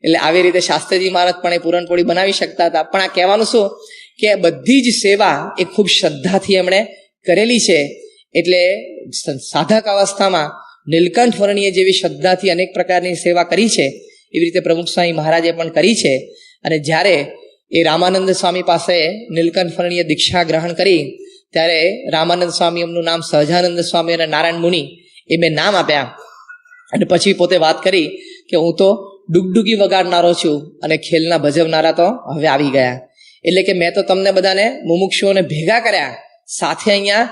એટલે આવી રીતે શાસ્ત્રીજી મહારાજ પણ એ પૂરણપોળી બનાવી શકતા હતા. પણ આ કહેવાનું શું કે બધી જ સેવા એ ખૂબ શ્રદ્ધાથી એમણે કરેલી છે. એટલે સાધક અવસ્થામાં નીલકંઠ વર્ણીએ જેવી શ્રદ્ધાથી અનેક પ્રકારની સેવા કરી છે એવી રીતે પ્રમુખ સ્વામી મહારાજે પણ કરી છે. અને જ્યારે એ રામાનંદ સ્વામી પાસે નીલકંઠ વર્ણીએ દીક્ષા ગ્રહણ કરી ત્યારે રામાનંદ સ્વામી એમનું નામ સહજાનંદ સ્વામી અને નારાયણ મુનિ એ 2 નામ આપ્યા. અને પછી પોતે વાત કરી કે હું તો ડુગડુગી વગાડનારો છું અને ખેલના ભજવનારા તો હવે આવી ગયા. એટલે કે મેં તો તમને બધાને મુમુક્ષુઓને ભેગા કર્યા, સાથે અહીંયા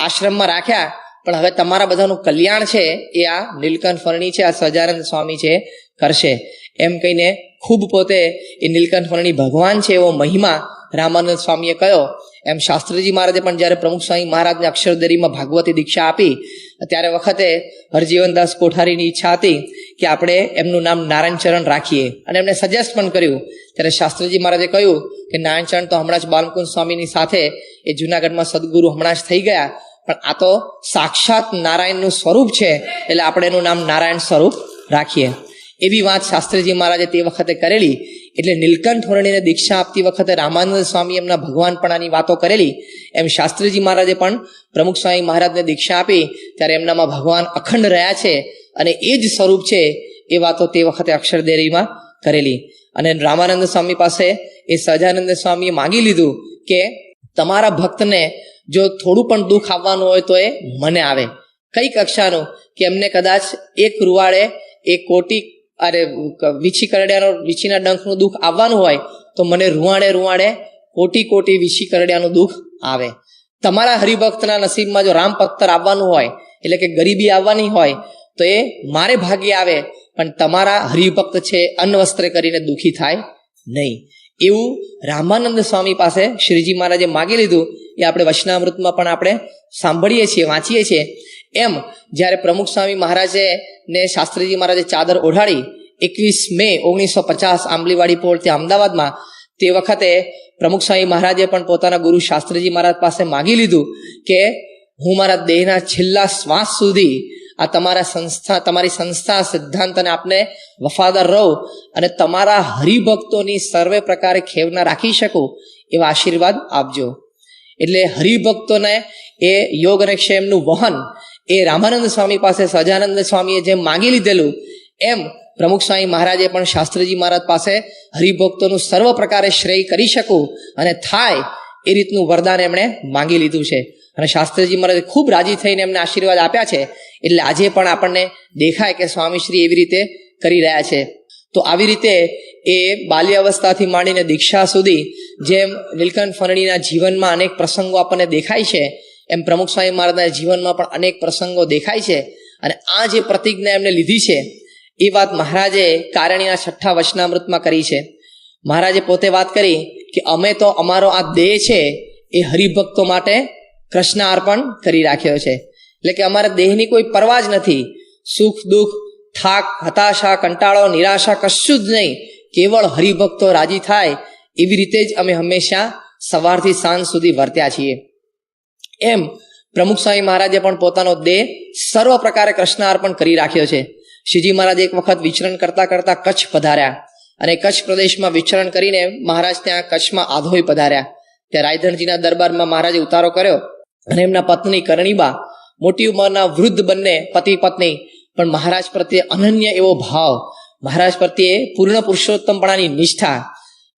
આશ્રમમાં રાખ્યા, પણ હવે તમારા બધાનું કલ્યાણ છે એ આ નીલકંઠ વર્ણી છે, આ સહજાનંદ સ્વામી છે કરશે, એમ કહીને ખૂબ પોતે એ નીલકંઠ વર્ણી ભગવાન છે એવો મહિમા રામાનંદ સ્વામીએ કયો. એમ શાસ્ત્રીજી મહારાજે પણ જ્યારે પ્રમુખ સ્વામી મહારાજને અક્ષરદેરીમાં ભાગવતી દીક્ષા આપી ત્યારે વખતે હરજીવનદાસ કોઠારીની ઈચ્છા હતી કે આપણે એમનું નામ નારાયણચરણ રાખીએ, અને એમને સજેસ્ટ પણ કર્યું. ત્યારે શાસ્ત્રીજી મહારાજે કહ્યું કે નારાયણચરણ તો હમણાં જ બાલમુકુંદ સ્વામીની સાથે એ જુનાગઢમાં સદગુરુ હમણાં જ થઈ ગયા, પણ આ તો સાક્ષાત નારાયણનું સ્વરૂપ છે, એટલે આપણે એનું નામ નારાયણ સ્વરૂપ રાખીએ. એવી વાત શાસ્ત્રીજી મહારાજે તે વખતે કરેલી. એટલે નીલકંઠ વર્ણીને દીક્ષા આપતી વખતે રામાનંદ સ્વામી એમના ભગવાનપણાની વાતો કરેલી, એમ શાસ્ત્રીજી મહારાજે પણ પ્રમુખ સ્વામી મહારાજને દીક્ષા આપી ત્યારે એમનામાં ભગવાન અખંડ રહ્યા છે અને એ જ સ્વરૂપ છે એ વાતો તે વખતે અક્ષરદેરીમાં કરેલી. અને રામાનંદ સ્વામી પાસે એ સહજાનંદ સ્વામીએ માગી લીધું કે તમારા ભક્તને જો થોડું પણ દુઃખ આવવાનું હોય તો એ મને આવે. કઈ કક્ષાનું? કે એમને કદાચ એક રૂવાડે એક કોટી વીછી કરડિયાનો વીછીના ડંખનું દુઃખ આવવાનું હોય તો મને રૂવાડે કોટી વીછી કરડિયાનું દુઃખ આવે. તમારા હરિભક્તના નસીબમાં જો રામ પત્તર આવવાનું હોય, એટલે કે ગરીબી આવવાની હોય, તો એ મારે ભાગ્ય આવે, પણ તમારા હરિભક્ત છે અન્ન વસ્ત્રે કરીને દુઃખી થાય નહીં. એવું રામાનંદ સ્વામી પાસે શ્રીજી મહારાજે માગી લીધું. એ આપણે વચનામૃતમાં પણ આપણે સાંભળીએ છીએ, વાંચીએ છીએ. એમ જ્યારે પ્રમુખ સ્વામી મહારાજે ને શાસ્ત્રીજી મહારાજે ચાદર ઓઢાડી 21 મે 1950 આંબલીવાડી પોળ ત્યાં અમદાવાદમાં, તે વખતે પ્રમુખ સ્વામી મહારાજે પણ પોતાના ગુરુ શાસ્ત્રીજી મહારાજ પાસે માગી લીધું કે હું મારા દેહના છેલ્લા શ્વાસ સુધી આ તમારી સંસ્થા સિદ્ધાંતને આપને વફાદાર રહું અને તમારા હરિભક્તોની સર્વે પ્રકારે ખેવના રાખી શકું એવા આશીર્વાદ આપજો. એટલે હરિભક્તોને એ યોગ અને ક્ષેમનું વહન એ રામાનંદ સ્વામી પાસે સહજાનંદ સ્વામીએ જેમ માગી લીધેલું, એમ પ્રમુખ સ્વામી મહારાજે પણ શાસ્ત્રીજી મહારાજ પાસે હરિભક્તોનું સર્વ પ્રકારે શ્રેય કરી શકું અને થાય એ રીતનું વરદાન એમણે માંગી લીધું છે. અને શાસ્ત્રીજી મહારાજે ખૂબ રાજી થઈને એમને આશીર્વાદ આપ્યા છે. એટલે આજે પણ આપણને દેખાય કે સ્વામીશ્રી એવી રીતે કરી રહ્યા છે. તો આવી રીતે એ બાલ્યાવસ્થાથી માંડીને દીક્ષા સુધી જેમ નીલકંઠ વર્ણીના જીવનમાં અનેક પ્રસંગો આપણને દેખાય છે, એમ પ્રમુખ સ્વામી મહારાજના જીવનમાં પણ અનેક પ્રસંગો દેખાય છે. અને આ જે પ્રતિજ્ઞા એમને લીધી છે એ વાત મહારાજે કારણીના 6ઠ્ઠા વચનામૃતમાં કરી છે. મહારાજે પોતે વાત કરી કે અમે તો અમારો આ દેહ છે એ હરિભક્તો માટે કૃષ્ણ અર્પણ કરી રાખ્યો છે. એટલે કે અમારા દેહની કોઈ પરવા જ નથી. સુખ દુઃખ, થાક, હતાશા, કંટાળો, નિરાશા કશું જ નહીં. કેવળ હરિભક્તો રાજી થાય એવી રીતે જ અમે હંમેશા સવારથી સાંજ સુધી વર્ત્યા છીએ. એમ પ્રમુખ સ્વામી મહારાજે પણ પોતાનો દેહ સર્વ પ્રકારે કૃષ્ણ અર્પણ કરી રાખ્યો છે. શ્રીજી મહારાજ એક વખત વિચરણ કરતા કરતા કચ્છ પધાર્યા અને કચ્છ પ્રદેશમાં વિચરણ કરીને મહારાજ ત્યાં કચ્છમાં આધોઈ પધાર્યા. ત્યાં રાયધણજીના દરબારમાં મહારાજે ઉતારો કર્યો અને એમના પત્ની કરણીબા, મોટી ઉંમરના વૃદ્ધ બંને પતિ પત્ની, પણ મહારાજ પ્રત્યે અનન્ય એવો ભાવ, મહારાજ પ્રત્યે પૂર્ણ પુરુષોત્તમપણાની નિષ્ઠા.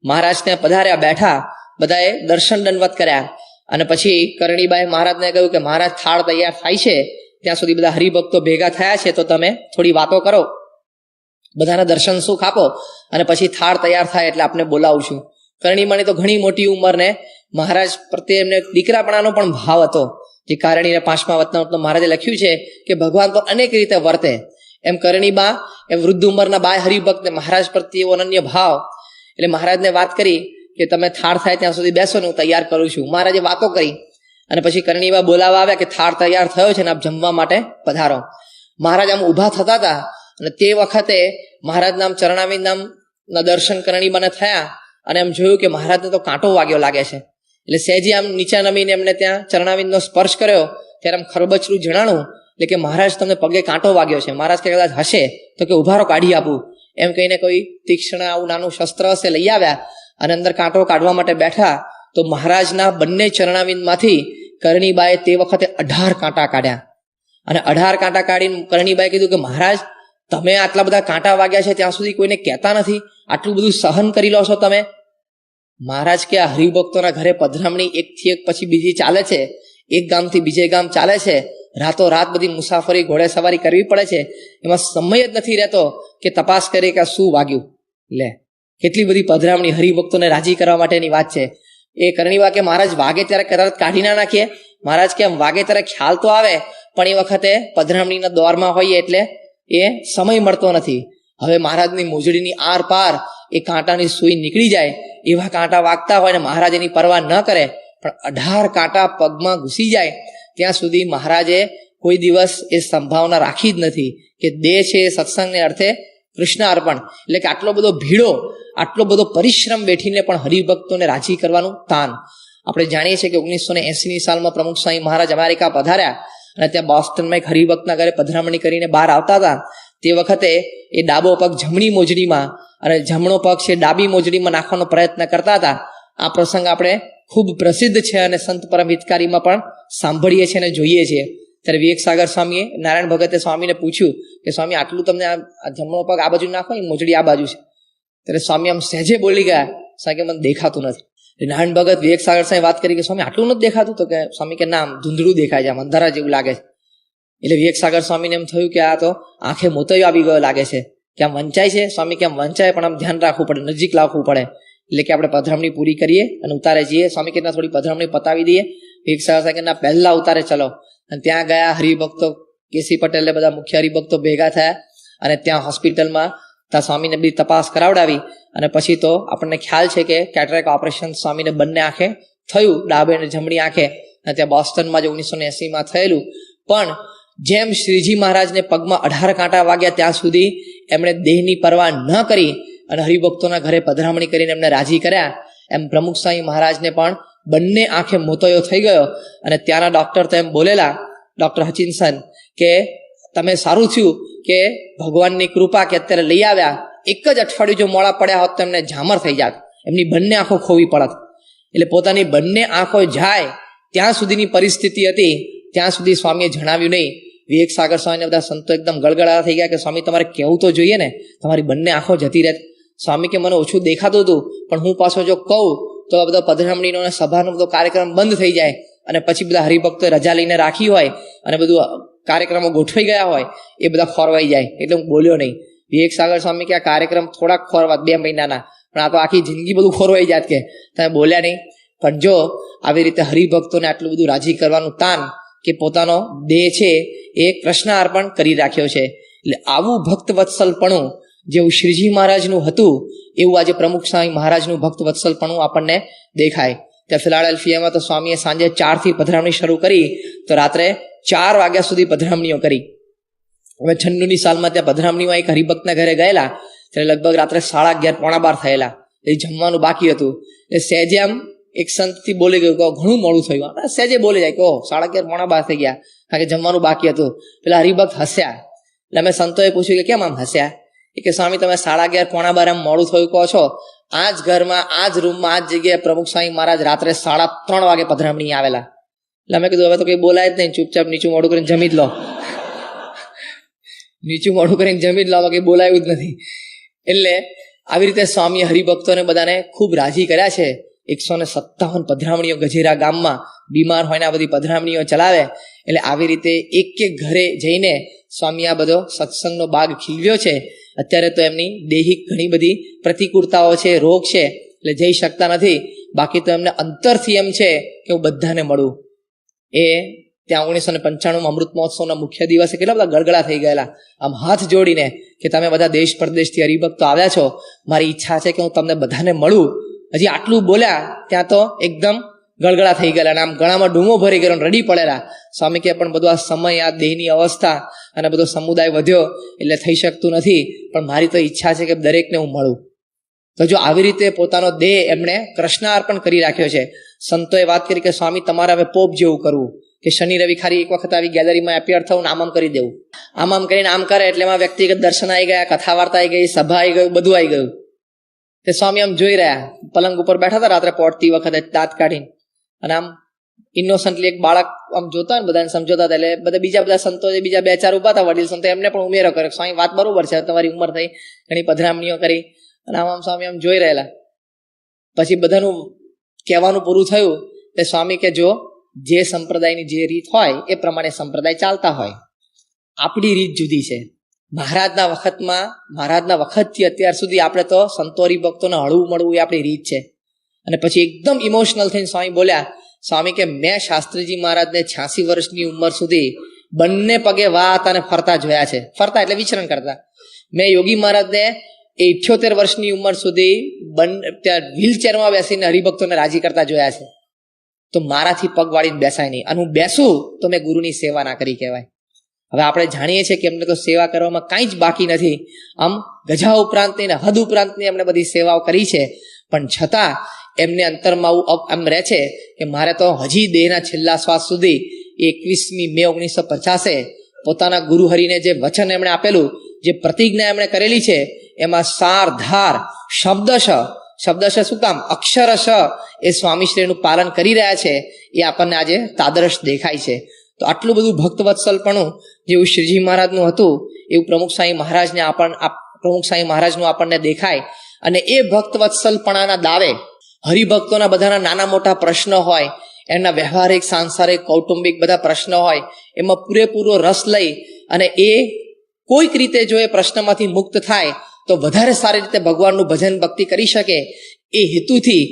મહારાજ ત્યાં પધાર્યા, બેઠા, બધાએ દર્શન દંડવત કર્યા અને પછી કરણીબાએ મહારાજને કહ્યું કે મહારાજ થાળ તૈયાર થાય છે, ત્યાં સુધી બધા હરિભક્તો ભેગા થયા છે, તો તમે થોડી વાતો કરો, બધાને દર્શન સુખ આપો અને પછી થાળ તૈયાર થાય એટલે આપને બોલાવું છું. કરણીબાની તો ઘણી મોટી ઉંમરને મહારાજ પ્રત્યે એમને દીકરાપણાનો પણ ભાવ હતો. જે કારણીને 5મા વચનામૃતમાં મહારાજે લખ્યું છે કે ભગવાન તો અનેક રીતે વર્તે, એમ કરણીબા એ વૃદ્ધ ઉંમરના બાય હરિભક્તને મહારાજ પ્રત્યે એવો અનન્ય ભાવ. એટલે મહારાજને વાત કરી કે તમે થાળ થાય ત્યાં સુધી બેસો ને હું તૈયાર કરું છું. મહારાજે વાતો કરી અને પછી કરણીબા બોલાવા આવ્યા કે થાળ તૈયાર થયો છે ને આપ જમવા માટે પધારો. મહારાજ આમ ઊભા થતા હતા અને તે વખતે મહારાજના આમ ચરણાવિંદ નામના દર્શન કરણીબાને થયા અને એમ જોયું કે મહારાજને તો કાંટો વાગ્યો લાગે છે. એટલે સહેજી આમ નીચા નમીને એમને ત્યાં ચરણાવિંદનો સ્પર્શ કર્યો ત્યારે આમ ખરબચરું જણાણું, એટલે કે મહારાજ તમને પગે કાંટો વાગ્યો છે. મહારાજ કે કદાચ હશે તો કે ઉભારો કાઢી આપું, એમ કહીને કોઈ તીક્ષ્ણ આવું નાનું શસ્ત્ર હશે લઈ આવ્યા અને અંદર કાંટો કાઢવા માટે બેઠા. તો મહારાજના બંને ચરણાવિંદમાંથી કરણીબાએ તે વખતે 18 કાંટા કાઢ્યા અને 18 કાંટા કાઢીને કરણીબાએ કીધું કે મહારાજ તમે આટલા બધા કાંટા વાગ્યા છે ત્યાં સુધી કોઈને કહેતા નથી, આટલું બધું સહન કરી લો છો તમે. મહારાજ કે આ હરિભક્તોના ઘરે પધરામણી એકથી એક પછી બીજી ચાલે છે, એક ગામથી બીજે ગામ ચાલે છે, રાતોરાત બધી મુસાફરી ઘોડે સવારી કરવી પડે છે, એમાં સમય જ નથી રહેતો કે તપાસ કરે કે શું વાગ્યું. લે કેટલી બધી પધરામણી હરિભક્તોને રાજી કરવા માટેની વાત છે. એ કરણીવા કે મહારાજ વાગે ત્યારે તરત કાઢી ના નાખીએ. મહારાજ કે વાગે ત્યારે ખ્યાલ તો આવે, પણ એ વખતે પધરામણીના દોરમાં હોઈએ એટલે એ સમય મળતો નથી. હવે મહારાજની મોજડીની આર પાર એ કાંટાની સૂઈ નીકળી જાય, એવા કાંટા વાગતા હોય ને મહારાજ એની પરવા ન કરે, પણ 18 કાંટા પગમાં ઘૂસી જાય ત્યાં સુધી મહારાજે કોઈ દિવસ એ સંભાવના રાખી જ નથી કે દેહ છે એ સત્સંગને અર્થે કૃષ્ણ અર્પણ. એટલે કે આટલો બધો ભીડો, આટલો બધો પરિશ્રમ બેઠીને પણ હરિભક્તોને રાજી કરવાનું તાન. આપણે જાણીએ છીએ કે 1980ની સાલમાં પ્રમુખ સ્વામી મહારાજ અમેરિકા પધાર્યા અને ત્યાં બોસ્ટનમાં એક હરિભક્તના ઘરે પધરામણી કરીને બહાર આવતા હતા. તે વખતે એ ડાબો પગ જમણી મોજડીમાં અને જમણો પગ છે ડાબી મોજડીમાં નાખવાનો પ્રયત્ન કરતા હતા. આ પ્રસંગ આપણે ખૂબ પ્રસિદ્ધ છે અને સંત પરમ હિતકારીમાં પણ સાંભળીએ છીએ અને જોઈએ છીએ. ત્યારે વિવેક સાગર સ્વામીએ નારાયણ ભગતે સ્વામીને પૂછ્યું કે સ્વામી આટલું તમને આ જમણો પગ આ બાજુ નાખો, એ મોજડી આ બાજુ છે. ત્યારે સ્વામી આમ સહેજે બોલી ગયા, સ્વામી કે મને દેખાતું નથી. નારાયણ ભગત વિવેક સાગર સાહેબ વાત કરી કે સ્વામી આટલું નથી દેખાતું? તો કે સ્વામી કે ના, આમ ધૂંધળું દેખાય છે, આમ અંધારા જેવું લાગે છે. એટલે વિવેક સાગર સ્વામીને એમ થયું કે આ તો આંખે મોતૈયો આવી ગયો લાગે છે, કે આમ વંચાય છે. સ્વામી કે આમ વંચાય પણ આમ ધ્યાન રાખવું પડે, નજીક લાવવું પડે. એટલે કે આપણે પધરામણી પૂરી કરીએ અને ઉતારે જઈએ. સ્વામી કે થોડી પધરામણી પતાવી દઈએ. વિવેક સાગર સાહેબ કે પહેલા ઉતારે ચલો. અને ત્યાં ગયા હરિભક્તો, કેસી પટેલે બધા મુખ્ય હરિભક્તો ભેગા થયા અને ત્યાં હોસ્પિટલમાં ત્યાં સ્વામીને બધી તપાસ કરાવડાવી અને પછી તો આપણને ખ્યાલ છે કે કેટરેક ઓપરેશન સ્વામીને બંને આંખે થયું, ડાબે અને જમણી આંખે. અને ત્યાં બોસ્ટનમાં જે 1980માં થયેલું. પણ જેમ શ્રીજી મહારાજને પગમાં 18 કાંટા વાગ્યા ત્યાં સુધી એમણે દેહની પરવા ન કરી અને હરિભક્તોના ઘરે પધરામણી કરીને એમને રાજી કર્યા, એમ પ્રમુખ સ્વામી મહારાજને પણ બંને આંખે મોતૈયો થઈ ગયો. અને ત્યાંના ડૉક્ટર તો એમ બોલેલા, ડૉક્ટર હચિન્સન, કે તમે સારું થયું કે ભગવાનની કૃપા કે અત્યારે લઈ આવ્યા. એક જ અઠવાડિયું જો મોડા પડ્યા હોત તો એમને ઝામર થઈ જાત, એમની બંને આંખો ખોવી પડત. એટલે પોતાની બંને આંખો જાય ત્યાં સુધીની પરિસ્થિતિ હતી, ત્યાં સુધી સ્વામીએ જણાવ્યું નહીં. વિવેક સાગર સ્વામીને બધા સંતો એકદમ ગળગળા થઈ ગયા કે સ્વામી તમારે કહેવું તો જોઈએ ને, તમારી બંને આંખો જતી રહે. સ્વામી કે મને ઓછું દેખાતું હતું, પણ હું પાછો જો કહું તો આ બધો પધરામણીનો અને સભાનો બધો કાર્યક્રમ બંધ થઈ જાય અને પછી બધા હરિભક્તોએ રજા લઈને રાખી હોય અને બધું કાર્યક્રમો ગોઠવાઈ ગયા હોય, એ બધા ખોરવાઈ જાય. એટલે હું બોલ્યો નહીં. વિવેક સાગર સ્વામી કે આ કાર્યક્રમ થોડાક ખોરવાત 2 મહિનાના, પણ આ તો આખી જિંદગી બધું ખોરવાઈ જાત કે તમે બોલ્યા નહીં. પણ જો આવી રીતે હરિભક્તોને આટલું બધું રાજી કરવાનું તાન કે પોતાનો દેહ છે એ કૃષ્ણ અર્પણ કરી રાખ્યો છે. એટલે આવું ભક્ત વત્સલપણું જેવું શ્રીજી મહારાજનું હતું એવું આજે પ્રમુખ સ્વામી મહારાજનું ભક્ત વત્સલપણું આપણને દેખાય. ત્યાં ફિલાડેલ્ફિયામાં તો સ્વામીએ સાંજે 4થી પધરામણી શરૂ કરી તો રાત્રે 4 વાગ્યા સુધી પધરામણીઓ કરી. હવે 96ની સાલમાં ત્યાં પધરામણીમાં એક હરિભક્તના ઘરે ગયેલા, ત્યારે લગભગ રાત્રે 11:30 પોણા 12 થયેલા. એ જમવાનું બાકી હતું. એટલે સહેજે આમ એક સંતથી બોલી ગયું કે ઘણું મોડું થયું. સહેજે બોલી જાય કે 11:30 પોણા 12 થઈ ગયા, કારણ કે જમવાનું બાકી હતું. પેલા હરિભક્ત હસ્યા. એટલે અમે સંતોએ પૂછ્યું કે કેમ આમ હસ્યા? એ કે સ્વામી તમે 11:30 પોણા 12 આમ મોડું થયું કહો છો, આ જ ઘરમાં આ જ રૂમમાં આ જ જગ્યાએ પ્રમુખ સ્વામી મહારાજ રાત્રે 3:30 વાગે પધરામણી આવેલા. એટલે અમે કીધું હવે તો કંઈ બોલાય જ નહીં, ચૂપચાપ નીચું મોઢું કરીને જમી જ લો. નીચું મોઢું કરીને જમી જ લો, કંઈ બોલાયું જ નથી. એટલે આવી રીતે સ્વામી હરિભક્તોને બધાને ખૂબ રાજી કર્યા છે. 157 પધરામણીઓ ગજેરા ગામમાં બીમાર હોય ને આ બધી પધરામણીઓ ચલાવે. એટલે આવી રીતે એક એક ઘરે જઈને સ્વામી આ બધો સત્સંગનો બાગ ખીલવ્યો છે. અત્યારે તો એમની દેહિક ઘણી બધી પ્રતિકૂળતાઓ છે, રોગ છે, એટલે જઈ શકતા નથી. બાકી તો એમને અંતરથી એમ છે કે હું બધાને મળું. એ ત્યાં 1995માં અમૃત મહોત્સવના મુખ્ય દિવસે કેટલા બધા ગળગળા થઈ ગયેલા, આમ હાથ જોડીને કે તમે બધા દેશ પરદેશથી હરિભક્તો આવ્યા છો, મારી ઈચ્છા છે કે હું તમને બધાને મળું. હજી આટલું બોલ્યા ત્યાં તો એકદમ ગળગળા થઈ ગયેલા અને આમ ગળામાં ડૂમો ભરી ગયો, રડી પડેલા. સ્વામી કે પણ બધું આ સમય, આ દેહની અવસ્થા અને બધો સમુદાય વધ્યો એટલે થઈ શકતું નથી, પણ મારી તો ઈચ્છા છે કે દરેકને હું મળું. તો જો આવી રીતે પોતાનો દેહ એમણે કૃષ્ણ અર્પણ કરી રાખ્યો છે. સંતોએ વાત કરી કે સ્વામી તમારે હવે પોપ જેવું કરવું, કે શનિ રવિ ખાલી એક વખત આવી ગેલેરીમાં એપિયર થવું ને આમ કરી દેવું. આમ કરીને આમ કરે એટલે એમાં વ્યક્તિગત દર્શન આવી ગયા, કથા વાર્તા આવી ગઈ, સભા આવી ગયું, બધું આવી ગયું. તે સ્વામી આમ જોઈ રહ્યા, પલંગ ઉપર બેઠા હતા રાત્રે પોટતી વખતે દાંત કાઢીને, અને આમ ઇનોસન્ટલી એક બાળક આમ જોતા ને બધાને સમજોતા હતા. એટલે બધા સંતો બીજા 2-4 ઉભા હતા વડીલ સંતો, એમને પણ ઉમેરો કર્યો, સ્વામી વાત બરોબર છે, તમારી ઉંમર થઈ, ઘણી પધરામણીઓ કરી. અને આમ સ્વામી આમ જોઈ રહેલા. પછી બધાનું કહેવાનું પૂરું થયું તે સ્વામી કે જો જે સંપ્રદાયની જે રીત હોય એ પ્રમાણે સંપ્રદાય ચાલતા હોય. આપણી રીત જુદી છે. મહારાજના વખતથી અત્યાર સુધી આપણે તો સંતો હરિભક્તોને હળવું મળવું એ આપણી રીત છે. અને પછી એકદમ ઇમોશનલ થઈને સ્વામી બોલ્યા, સ્વામી કે મેં શાસ્ત્રીજી મહારાજને 86 વર્ષની ઉંમર સુધી બંને પગે વાત અને ફરતા જોયા છે. ફરતા એટલે વિચરણ કરતા. મેં યોગી મહારાજને 78 વર્ષની ઉંમર સુધી ત્યાં વ્હીલચેરમાં બેસીને હરિભક્તોને રાજી કરતા જોયા છે. તો મારાથી પગ વાળીને બેસાય નહીં, અને હું બેસું તો મેં ગુરુની સેવા ના કરી કહેવાય. હવે આપણે જાણીએ છીએ કે એમને તો સેવા કરવામાં કાંઈ જ બાકી નથી. આમ ગજા ઉપરાંતની ને હદ ઉપરાંતની એમણે બધી સેવાઓ કરી છે, પણ છતાં એમને અંતરમાં આમ રહે છે કે મારે તો હજી દેહના છેલ્લા શ્વાસ સુધી 21મી મે 1950 પોતાના ગુરુ હરિને જે વચન એમણે આપેલું, જે પ્રતિજ્ઞા એમણે કરેલી છે, એમાં સાર ધાર શબ્દશ શું કામ અક્ષરશ એ સ્વામીશ્રીનું પાલન કરી રહ્યા છે. એ આપણને આજે તાદરશ દેખાય છે. તો આટલું બધું ભક્તવત્સલપણું જેવું શ્રીજી મહારાજનું હતું એવું પ્રમુખ સ્વામી મહારાજનું આપણને દેખાય. અને એ ભક્તવત્સલપણાના દાવે હરિભક્તોના બધાના નાના મોટા પ્રશ્નો હોય, એમના વ્યવહારિક સાંસારિક કૌટુંબિક બધા પ્રશ્નો હોય, એમાં પૂરેપૂરો રસ લઈ અને એ કોઈક રીતે જો એ પ્રશ્નમાંથી મુક્ત થાય તો વધારે સારી રીતે ભગવાનનું ભજન ભક્તિ કરી શકે, એ હેતુથી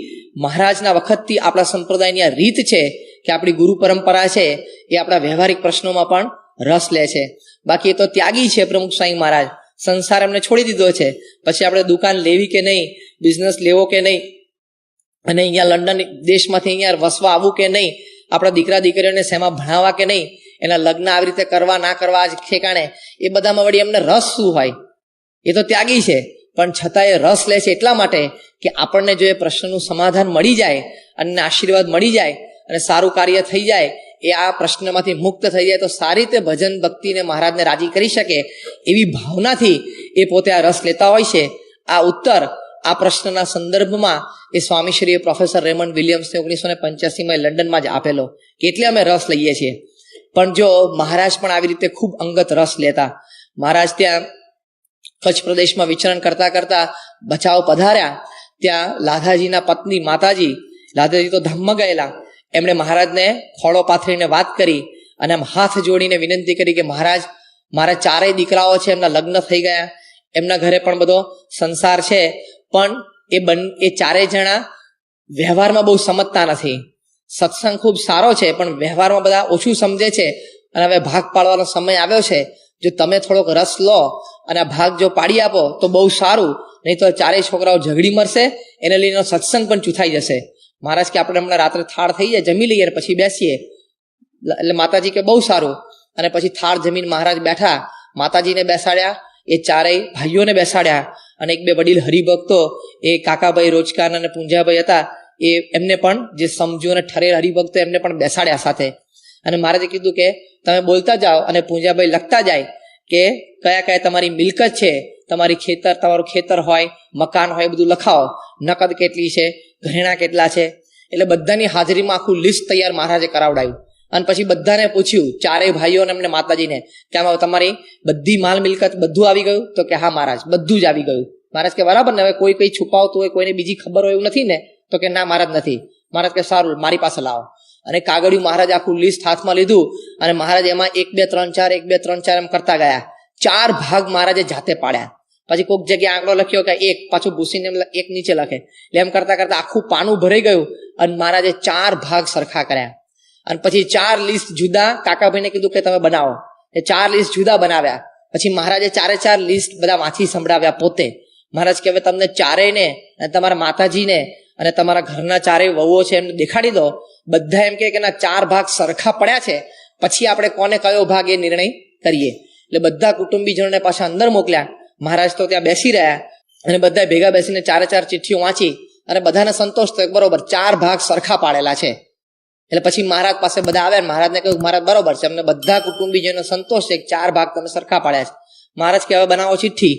મહારાજના વખતથી આપણા સંપ્રદાયની આ રીત છે કે આપણી ગુરુ પરંપરા છે એ આપણા વ્યવહારિક પ્રશ્નોમાં પણ રસ લે છે. બાકી એ તો ત્યાગી છે પ્રમુખ સ્વામી મહારાજ. સંસાર એમને છોડી દીધો છે. પછી આપણે દુકાન લેવી કે નહીં, બિઝનેસ લેવો કે નહીં, અને અહીંયા લંડન દેશમાંથી અહીંયા વસવા આવવું કે નહીં, આપણા દીકરા દીકરીઓને શેમાં ભણાવવા કે નહીં, એના લગ્ન આવી રીતે કરવા ના કરવા જ ઠેકાણે, એ બધામાં વળી એમને રસ શું હોય? એ તો ત્યાગી છે, પણ છતાં એ રસ લે છે એટલા માટે કે આપણને જો એ પ્રશ્નનું સમાધાન મળી જાય અને આશીર્વાદ મળી જાય અને સારું કાર્ય થઈ જાય, એ આ પ્રશ્નમાંથી મુક્ત થઈ જાય તો સારી રીતે ભજન ભક્તિને મહારાજને રાજી કરી શકે, એવી ભાવનાથી એ પોતે આ રસ લેતા હોય છે. આ ઉત્તર આ પ્રશ્નના સંદર્ભમાં એ સ્વામીશ્રીએ પ્રોફેસર રેમન્ડ વિલિયમ્સને 1985માં લંડનમાં જ આપેલો કે એટલે અમે રસ લઈએ છીએ. પણ જો મહારાજ પણ આવી રીતે ખૂબ અંગત રસ લેતા. મહારાજ ત્યાં કચ્છ પ્રદેશમાં વિચરણ કરતા કરતા બચાવ પધાર્યા. ત્યાં લાધાજીના પત્ની માતાજી તો ધામમાં ગયેલા. એમણે મહારાજને ખોળો પાથરીને વાત કરી અને આમ હાથ જોડીને વિનંતી કરી કે મહારાજ, મારા 4 દીકરાઓ છે, એમના લગ્ન થઈ ગયા, એમના ઘરે પણ બધો સંસાર છે, પણ એ 4 જણા વ્યવહારમાં બહુ સમજતા નથી. સત્સંગ ખૂબ સારો છે પણ વ્યવહારમાં બધા ઓછું સમજે છે, અને હવે ભાગ પાડવાનો સમય આવ્યો છે. જો તમે થોડોક રસ લો અને આ ભાગ જો પાડી આપો તો બહુ સારું, નહીં તો 4 છોકરાઓ ઝઘડી મરશે, એને લઈને સત્સંગ પણ ચૂથાઈ જશે. મહારાજ કે આપણે હમણાં રાત્રે થાળ થઈ જાય, જમી લઈએ પછી બેસીએ. એટલે માતાજી કે બહુ સારું. અને પછી થાળ જમીન મહારાજ બેઠા, માતાજીને બેસાડ્યા, એ 4 ભાઈઓને બેસાડ્યા, અને 1-2 વડીલ હરિભક્તો એ કાકાભાઈ રોજકાર અને પૂંજાભાઈ હતા, એમને પણ જે સમજુ અને ઠરેલ હરિભક્તો એમને પણ બેસાડ્યા સાથે. અને મહારાજે કીધું કે તમે બોલતા જાઓ અને પૂંજાભાઈ લખતા જાય કે કયા કયા તમારી મિલકત છે, તમારું ખેતર હોય, મકાન હોય, બધું લખાવો, નકદ કેટલી છે, ઘરેણા કેટલા છે. એટલે બધાની હાજરીમાં આખું લિસ્ટ તૈયાર મહારાજે કરાવડાવ્યું. અને પછી બધાને પૂછ્યું, 4 ભાઈઓને એમને માતાજીને, કે આમાં તમારી બધી માલ મિલકત બધું આવી ગયું? તો કે હા મહારાજ, બધું જ આવી ગયું. મહારાજ કે બરાબર ને, હવે કોઈ છુપાવતું હોય, કોઈને બીજી ખબર હોય એવું નથી ને? તો કે ના મહારાજ નથી. મહારાજ કે સારું, મારી પાસે લાવો. અને કાગળિયું મહારાજ આખું લિસ્ટ હાથમાં લીધું અને મહારાજ એમાં 1 2 3 4 1 2 3 4 એમ કરતા ગયા. 4 ભાગ મહારાજે જાતે પાડ્યા. પછી કોઈક જગ્યાએ આંકડો લખ્યો કે 1, પાછું ભૂસીને 1 નીચે લખે. એટલે એમ કરતા કરતા આખું પાનું ભરાઈ ગયું અને મહારાજે 4 ભાગ સરખા કર્યા. અને પછી 4 લિસ્ટ જુદા કાકાભાઈને કીધું કે તમે બનાવો. એ 4 લિસ્ટ જુદા બનાવ્યા. પછી મહારાજે 4 લિસ્ટ બધા વાંચી સંભળાવ્યા પોતે. મહારાજ કે હવે તમને 4ને અને તમારા માતાજીને અને તમારા ઘરના 4 વહુઓ છે એમને દેખાડી દો. બધા એમ કે ના 4 ભાગ સરખા પડ્યા છે, પછી આપણે કોને કયો ભાગ એ નિર્ણય કરીએ. એટલે બધા કુટુંબીજનોને પાછા અંદર મોકલ્યા. મહારાજ તો ત્યાં બેસી રહ્યા અને બધા ભેગા બેસીને 4 ચિઠ્ઠીઓ વાંચી અને બધાને સંતોષ થયો, બરોબર 4 ભાગ સરખા પાડેલા છે. એટલે પછી મહારાજ પાસે બધા આવ્યા. મહારાજને કહ્યું મહારાજ બરોબર છે, અમને બધા કુટુંબીજનો સંતોષ છે, 4 ભાગ તમે સરખા પાડ્યા છે. મહારાજ કે હવે બનાવો ચિઠ્ઠી.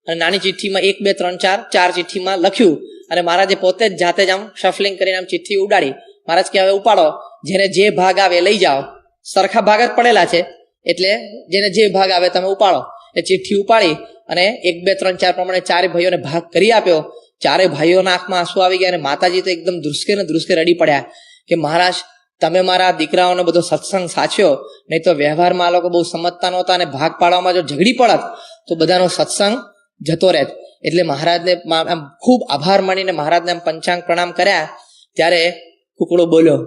અને નાની ચિઠ્ઠીમાં 1 2 3 4 ચિઠ્ઠીમાં લખ્યું અને મહારાજે પોતે જ જાતે જ આમ શફલિંગ કરીને આમ ચિઠ્ઠી ઉડાડી. મહારાજ કે હવે ઉપાડો, જેને જે ભાગ આવે લઈ જાઓ. સરખા ભાગ જ પડેલા છે એટલે જેને જે ભાગ આવે તમે ઉપાડો. એ ચિઠ્ઠી ઉપાડી અને 1 2 3 4 પ્રમાણે 4 ભાઈઓને ભાગ કરી આપ્યો. 4 ભાઈઓના આંખમાં આંસુ આવી ગયા અને માતાજી તો એકદમ ધ્રુસકે રડી પડ્યા કે મહારાજ તમે મારા દીકરાઓનો બધો સત્સંગ સાચ્યો, નહીં તો વ્યવહારમાં આ લોકો બહુ સમજતા નહોતા અને ભાગ પાડવામાં જો ઝઘડી પડત તો બધાનો સત્સંગ જતો રહેત. એટલે મહારાજને આમ ખૂબ આભાર માનીને મહારાજને આમ પંચાંગ પ્રણામ કર્યા. ત્યારે કુકડો બોલ્યો,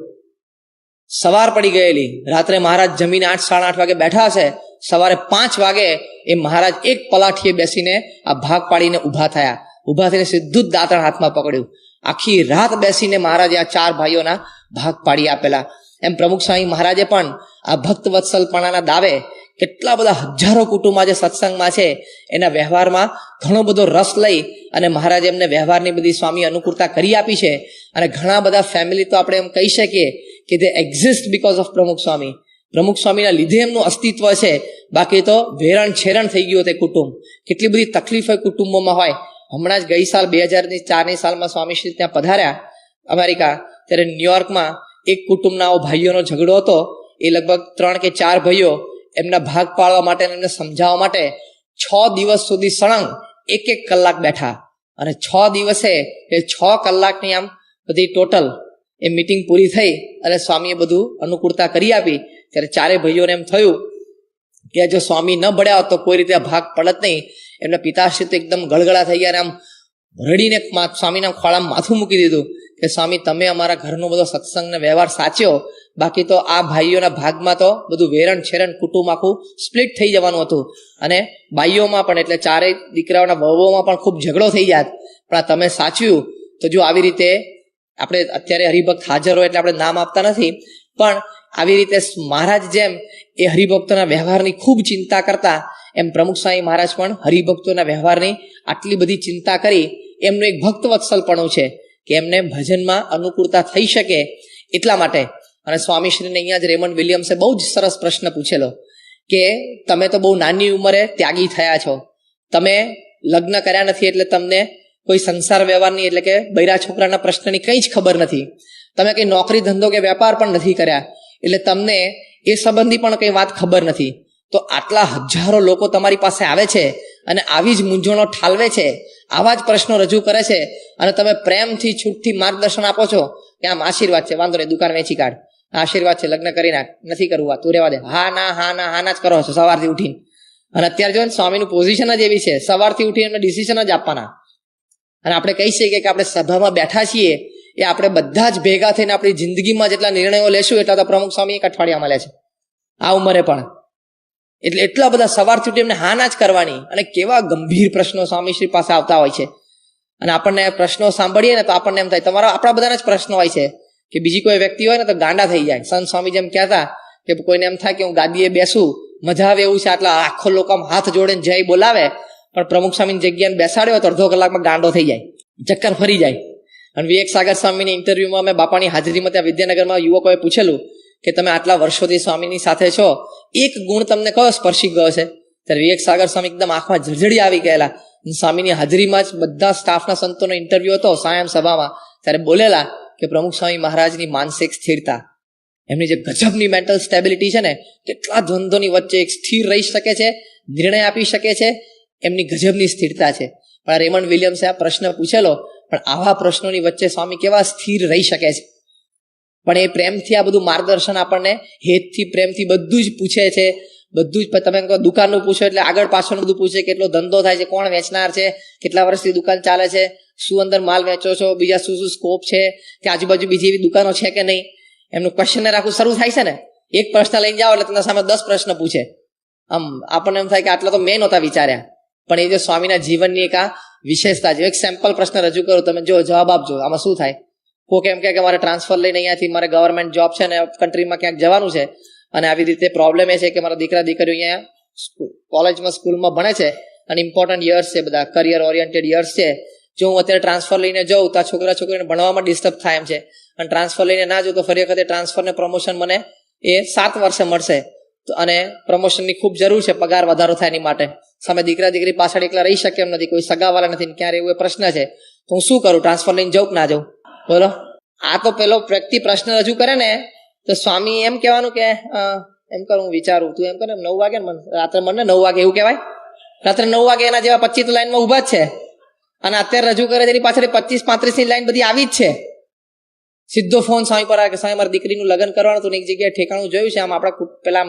સવાર પડી ગયેલી, રાત્રે મહારાજ જમીને 8, 8:30 વાગે બેઠા હશે, સવારે 5 વાગે એ મહારાજ એક પલાઠીએ બેસીને આ ભાગ પાડીને ઊભા થયા. ઊભા થઈને સીધું જ દાંતણ હાથમાં પકડ્યું. આખી રાત બેસીને મહારાજે આ 4 ભાઈઓના ભાગ પાડી આપેલા. એમ પ્રમુખ સ્વામી મહારાજે પણ આ ભક્ત વત્સલપણાના દાવે કેટલા બધા હજારો કુટુંબમાં જે સત્સંગમાં છે એના વ્યવહારમાં ઘણો બધો રસ લઈ અને મહારાજે એમને વ્યવહારની બધી સ્વામી અનુકૂળતા કરી આપી છે. અને ઘણા બધા ફેમિલી તો આપણે એમ કહી શકીએ કે તે એક્ઝિસ્ટ બીકોઝ ઓફ પ્રમુખ સ્વામી. પ્રમુખ સ્વામીના લીધે એમનું અસ્તિત્વ છે. બાકી તો વેરણ છેરણ થઈ ગયું તે કુટુંબ. કેટલી બધી તકલીફ હોય કુટુંબોમાં હોય. હમણાં જ ગઈ સાલ 2004ની સાલમાં સ્વામીશ્રી ત્યાં પધાર્યા અમેરિકા, ત્યારે ન્યુયોર્કમાં એક કુટુંબના ભાઈઓનો ઝઘડો હતો. એ લગભગ 3 કે 4 ભાઈઓ એમના ભાગ પાડવા માટે એમને સમજાવવા માટે 6 દિવસ સુધી સળંગ 1-1 કલાક બેઠા. અને 6 દિવસે એ 6 કલાકની આમ બધી ટોટલ એ મીટિંગ પૂરી થઈ અને સ્વામીએ બધું અનુકૂળતા કરી આપી. ત્યારે 4 ભાઈઓને એમ થયું કે જો સ્વામી ન ભળ્યા હોત તો કોઈ રીતે ભાગ પડત નહીં. એમના પિતાશ્રી તો એકદમ ગળગળા થઈ ગયા અને આમ રડીને સ્વામીના ખોળામાં માથું મૂકી દીધું કે સ્વામી તમે અમારા ઘરનો બધો સત્સંગને વ્યવહાર સાચ્યો, બાકી તો આ ભાઈઓના ભાગમાં તો બધું વેરણ છેરણ કુટુંબ આખું સ્પ્લિટ થઈ જવાનું હતું. અને બાઈઓમાં પણ એટલે 4 દીકરાઓના વહુઓમાં પણ ખૂબ ઝઘડો થઈ જાત. પણ આ તમે સાચ્યું તો જો આવી રીતે આપણે અત્યારે હરિભક્ત હાજર હોય એટલે આપણે નામ આપતા નથી, પણ આવી રીતે મહારાજ જેમ એ હરિભક્તોના વ્યવહારની ખૂબ ચિંતા કરતા, એમ પ્રમુખ સ્વામી મહારાજ પણ હરિભક્તોના વ્યવહારની આટલી બધી ચિંતા કરી. એમનું એક ભક્ત વત્સલપણું છે કે એમને ભજનમાં અનુકૂળતા થઈ શકે એટલા માટે. અને સ્વામીશ્રીને અહીંયા જ રેમન્ડ વિલિયમ્સે બહુ જ સરસ પ્રશ્ન પૂછેલો કે તમે તો બહુ નાની ઉંમરે ત્યાગી થયા છો, તમે લગ્ન કર્યા નથી એટલે તમને કોઈ સંસાર વ્યવહારની એટલે કે બૈરા છોકરાના પ્રશ્નની કંઈ જ ખબર નથી, તમે કંઈ નોકરી ધંધો કે વેપાર પણ નથી કર્યા એટલે તમને એ સંબંધી પણ કંઈ વાત ખબર નથી. તો આટલા હજારો લોકો તમારી પાસે આવે છે અને આવી જ મૂંઝવણો ઠાલવે છે, આવા જ પ્રશ્નો રજૂ કરે છે અને તમે પ્રેમથી છૂટથી માર્ગદર્શન આપો છો કે આમ આશીર્વાદ છે, વાંધો નહીં, દુકાન વેચી કાઢ, આશીર્વાદ છે, લગ્ન કરી નાખ, નથી કરવું, તું રહેવા દે, હા ના જ કરો છો સવારથી ઉઠીને. અને અત્યારે જો સ્વામીનું પોઝિશન જ એવી છે, સવારથી ઉઠીને એમને ડિસિઝન જ આપવાના. અને આપણે કહી શકીએ કે આપણે સભામાં બેઠા છીએ એ આપણે બધા જ ભેગા થઈને આપણી જિંદગીમાં જેટલા નિર્ણયો લેશું એટલા તો પ્રમુખ સ્વામી 1 અઠવાડિયામાં લે છે આ ઉંમરે પણ. એટલે એટલા બધા સવારથી ઉઠી એમને હા ના જ કરવાની. અને કેવા ગંભીર પ્રશ્નો સ્વામીશ્રી પાસે આવતા હોય છે. અને આપણને પ્રશ્નો સાંભળીએ ને તો આપણને એમ થાય આપણા બધાના જ પ્રશ્નો હોય છે કે બીજી કોઈ વ્યક્તિ હોય ને તો ગાંડા થઈ જાય. સંત સ્વામી જેમ કહેતા કે કોઈને એમ થાય કે હું ગાદીએ બેસું, મજા આવે એવું છે, આટલા આખો લોકો આમ હાથ જોડે જય બોલાવે, પણ પ્રમુખ સ્વામીની જગ્યાને બેસાડ્યો તો અડધો કલાકમાં ગાંડો થઈ જાય, ચક્કર ફરી જાય. અને વિવેક સાગર સ્વામીની ઇન્ટરવ્યુમાં મેં બાપાની હાજરીમાં ત્યાં વિદ્યાનગરમાં યુવકોએ પૂછેલું કે તમે આટલા વર્ષોથી સ્વામીની સાથે છો, એક ગુણ તમને કયો સ્પર્શી ગયો છે? ત્યારે વિવેક સાગર સ્વામી એકદમ આંખમાં ઝળઝળી આવી ગયેલા. સ્વામીની હાજરીમાં જ બધા સ્ટાફના સંતોનો ઇન્ટરવ્યુ હતો સાયમ સભામાં, ત્યારે બોલેલા કે પ્રમુખ સ્વામી મહારાજની માનસિક સ્થિરતા, એમની જે ગજબની મેન્ટલ સ્ટેબિલિટી છે ને, કેટલા દ્વંદ્વોની વચ્ચે એક સ્થિર રહી શકે છે, નિર્ણય આપી શકે છે, એમની ગજબની સ્થિરતા છે. પણ રેમન્ડ વિલિયમ્સે આ પ્રશ્ન પૂછેલો, પણ આવા પ્રશ્નોની વચ્ચે સ્વામી કેવા સ્થિર રહી શકે છે? પણ એ પ્રેમથી આ બધું માર્ગદર્શન આપણને હેતથી પ્રેમથી બધું જ પૂછે છે. બધું જ તમે દુકાનનું પૂછો એટલે આગળ પાછળ બધું પૂછે, કેટલો ધંધો થાય છે, કોણ વેચનાર છે, કેટલા વર્ષથી દુકાન ચાલે છે, શું અંદર માલ વેચો છો, બીજા શું સ્કોપ છે, કે આજુબાજુ બીજી એવી દુકાનો છે કે નહીં, એમનું ક્વેશ્ચન આખું શરૂ થાય છે ને. એક પ્રશ્ન લઈને જાઓ એટલે તમારા સામે 10 પ્રશ્ન પૂછે. આમ આપણને એમ થાય કે આટલા તો મેં નહોતા વિચાર્યા. પણ એ જો સ્વામીના જીવનની એક આ વિશેષતા છે. એક સેમ્પલ પ્રશ્ન રજૂ કરું, તમે જો જવાબ આપજો. આમાં શું થાય? કોઈક એમ કે મારે ટ્રાન્સફર લઈને અહીંયાથી મારે ગવર્મેન્ટ જોબ છે ને કન્ટ્રીમાં ક્યાંક જવાનું છે, અને આવી રીતે પ્રોબ્લેમ એ છે કે મારા દીકરા દીકરીઓ અહીંયા કોલેજમાં સ્કૂલમાં ભણે છે અને ઇમ્પોર્ટન્ટ યર્સ છે, બધા કરિયર ઓરિએન્ટેડ યર્સ છે. જો હું અત્યારે ટ્રાન્સફર લઈને જાઉં તો આ છોકરા છોકરીને ભણવામાં ડિસ્ટર્બ થાય એમ છે, અને ટ્રાન્સફર લઈને ના જાઉં તો ફરી વખતે ટ્રાન્સફર ને પ્રમોશન મને એ 7 વર્ષે મળશે, અને પ્રમોશનની ખૂબ જરૂર છે, પગાર વધારો થાય એની માટે. સામે દીકરા દીકરી પાછળ એકલા રહી શકે એમ નથી, કોઈ સગાવાલા નથી, ક્યારે એવું પ્રશ્ન છે, તો હું શું કરું? ટ્રાન્સફર લઈને જાઉં કે ના જાઉં? બોલો. આ તો પેલો વ્યક્તિ પ્રશ્ન રજૂ કરે ને તો સ્વામી એમ કહેવાનું કે એમ કર, હું વિચારું, તું એમ કરે 9 વાગે ને રાત્રે મને 9 વાગે એવું કહેવાય? રાત્રે 9 વાગે એના જેવા 25 લાઈનમાં ઊભા જ છે, અને અત્યારે રજૂ કરે તેની પાછળ 25-35ની લાઈન બધી આવી જ છે. સીધો ફોન સ્વામી પર આવે કે સ્વામી મારી દીકરીનું લગ્ન કરવાનું હતું ને એક જગ્યાએ ઠેકાણું જોયું છે, આમ આપણા પેલા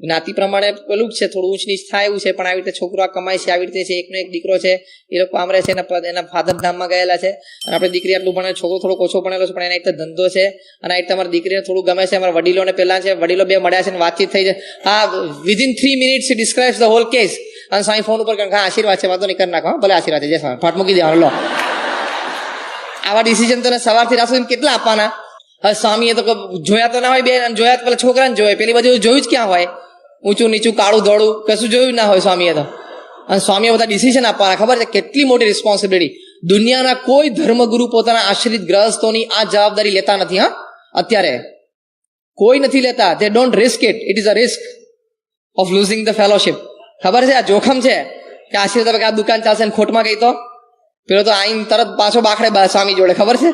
જ્ઞાતિ પ્રમાણે પેલું જ છે, થોડું ઊંચ નીચ થાય એવું છે, પણ આવી રીતે છોકરો આ કમાય છે, આવી રીતે છે, એકનો એક દીકરો છે, એ લોકો આમ રહે છે, એના ફાધર ધામમાં ગયેલા છે, અને આપણે દીકરી આટલું ભણે, છોકરો થોડોક ઓછો ભણેલો છે, પણ એના એક ધંધો છે, અને આ રીતે અમારી દીકરીને થોડું ગમે છે, અમારા વડીલોને પહેલા છે, વડીલો બે મળ્યા છે ને વાતચીત થઈ છે. હા, within 3 minutes he describes the whole case. અને સ્વામી ફોન ઉપર હા આશીર્વાદ છે, વાતો નહીં કરી નાખો, ભલે આશીર્વાદ છે, જય સ્વામી, ફાટ મૂકી દેવાનો લો. આવા ડિસિઝન તો સવારથી રાત સુધી કેટલા આપવાના? હવે સ્વામીએ તો જોયા તો ના હોય, બે જોયા પેલા છોકરાને જોયે, પેલી બાજુ જોયું જ ક્યાં હોય, ઊંચું નીચું કાળું ધોળું કશું જોયું ના હોય સ્વામીએ તો. અને સ્વામીએ બધા ડિસિઝન આપવાના, ખબર છે કેટલી મોટી રિસ્પોન્સિબિલિટી. દુનિયાના કોઈ ધર્મગુરુ પોતાના આશ્રિત ગ્રહસ્થોની આ જવાબદારી લેતા નથી. હા, અત્યારે કોઈ નથી લેતા. દે don't risk it. It is a risk of losing the fellowship. ખબર છે, આ જોખમ છે કે આશ્રિત આ દુકાન ચાલશે ને ખોટમાં ગઈ તો પેલો તો આઈન તરત પાછો બાખડે સ્વામી જોડે, ખબર છે.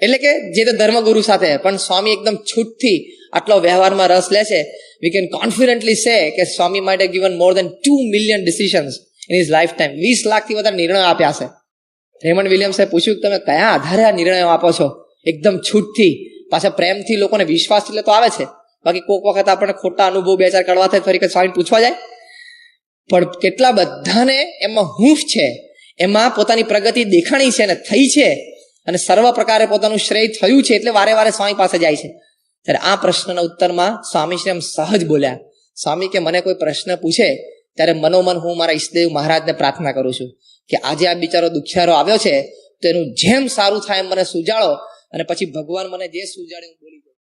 એટલે કે જે તે ધર્મગુરુ સાથે, પણ સ્વામી એકદમ છૂટથી આટલો વ્યવહારમાં રસ લે છે. We can confidently say કે સ્વામી might have given more than 2 million decisions in his lifetime. 20 લાખથી વધારે નિર્ણયો આપ્યા છે. રેમન્ડ વિલિયમ્સે પૂછ્યું કે તમે કયા આધારે આ નિર્ણયો આપો છો? એકદમ છૂટથી, પાછા પ્રેમથી, લોકોને વિશ્વાસ એટલે તો આવે છે. બાકી કોઈક વખત આપણને ખોટા અનુભવ બે ચાર કડવા થાય ફરી સ્વામી પૂછવા જાય. પણ કેટલા બધાને એમાં હૂંફ છે, એમાં પોતાની પ્રગતિ દેખાણી છે અને થઈ છે, અને સર્વ પ્રકારે પોતાનું શ્રેય થયું છે, એટલે વારે વારે સ્વામી પાસે જાય છે. ત્યારે આ પ્રશ્નના ઉત્તરમાં સ્વામી શ્રી એમ સહજ બોલ્યા. સ્વામી કે મને કોઈ પ્રશ્ન પૂછે ત્યારે મનોમન હું મારા ઈષ્ટદેવ મહારાજને પ્રાર્થના કરું છું કે આજે આ બિચારો દુખિયારો આવ્યો છે, તો એનું જેમ સારું થાય એમ મને સુજાડો, અને પછી ભગવાન મને જે સુજાડે હું બોલી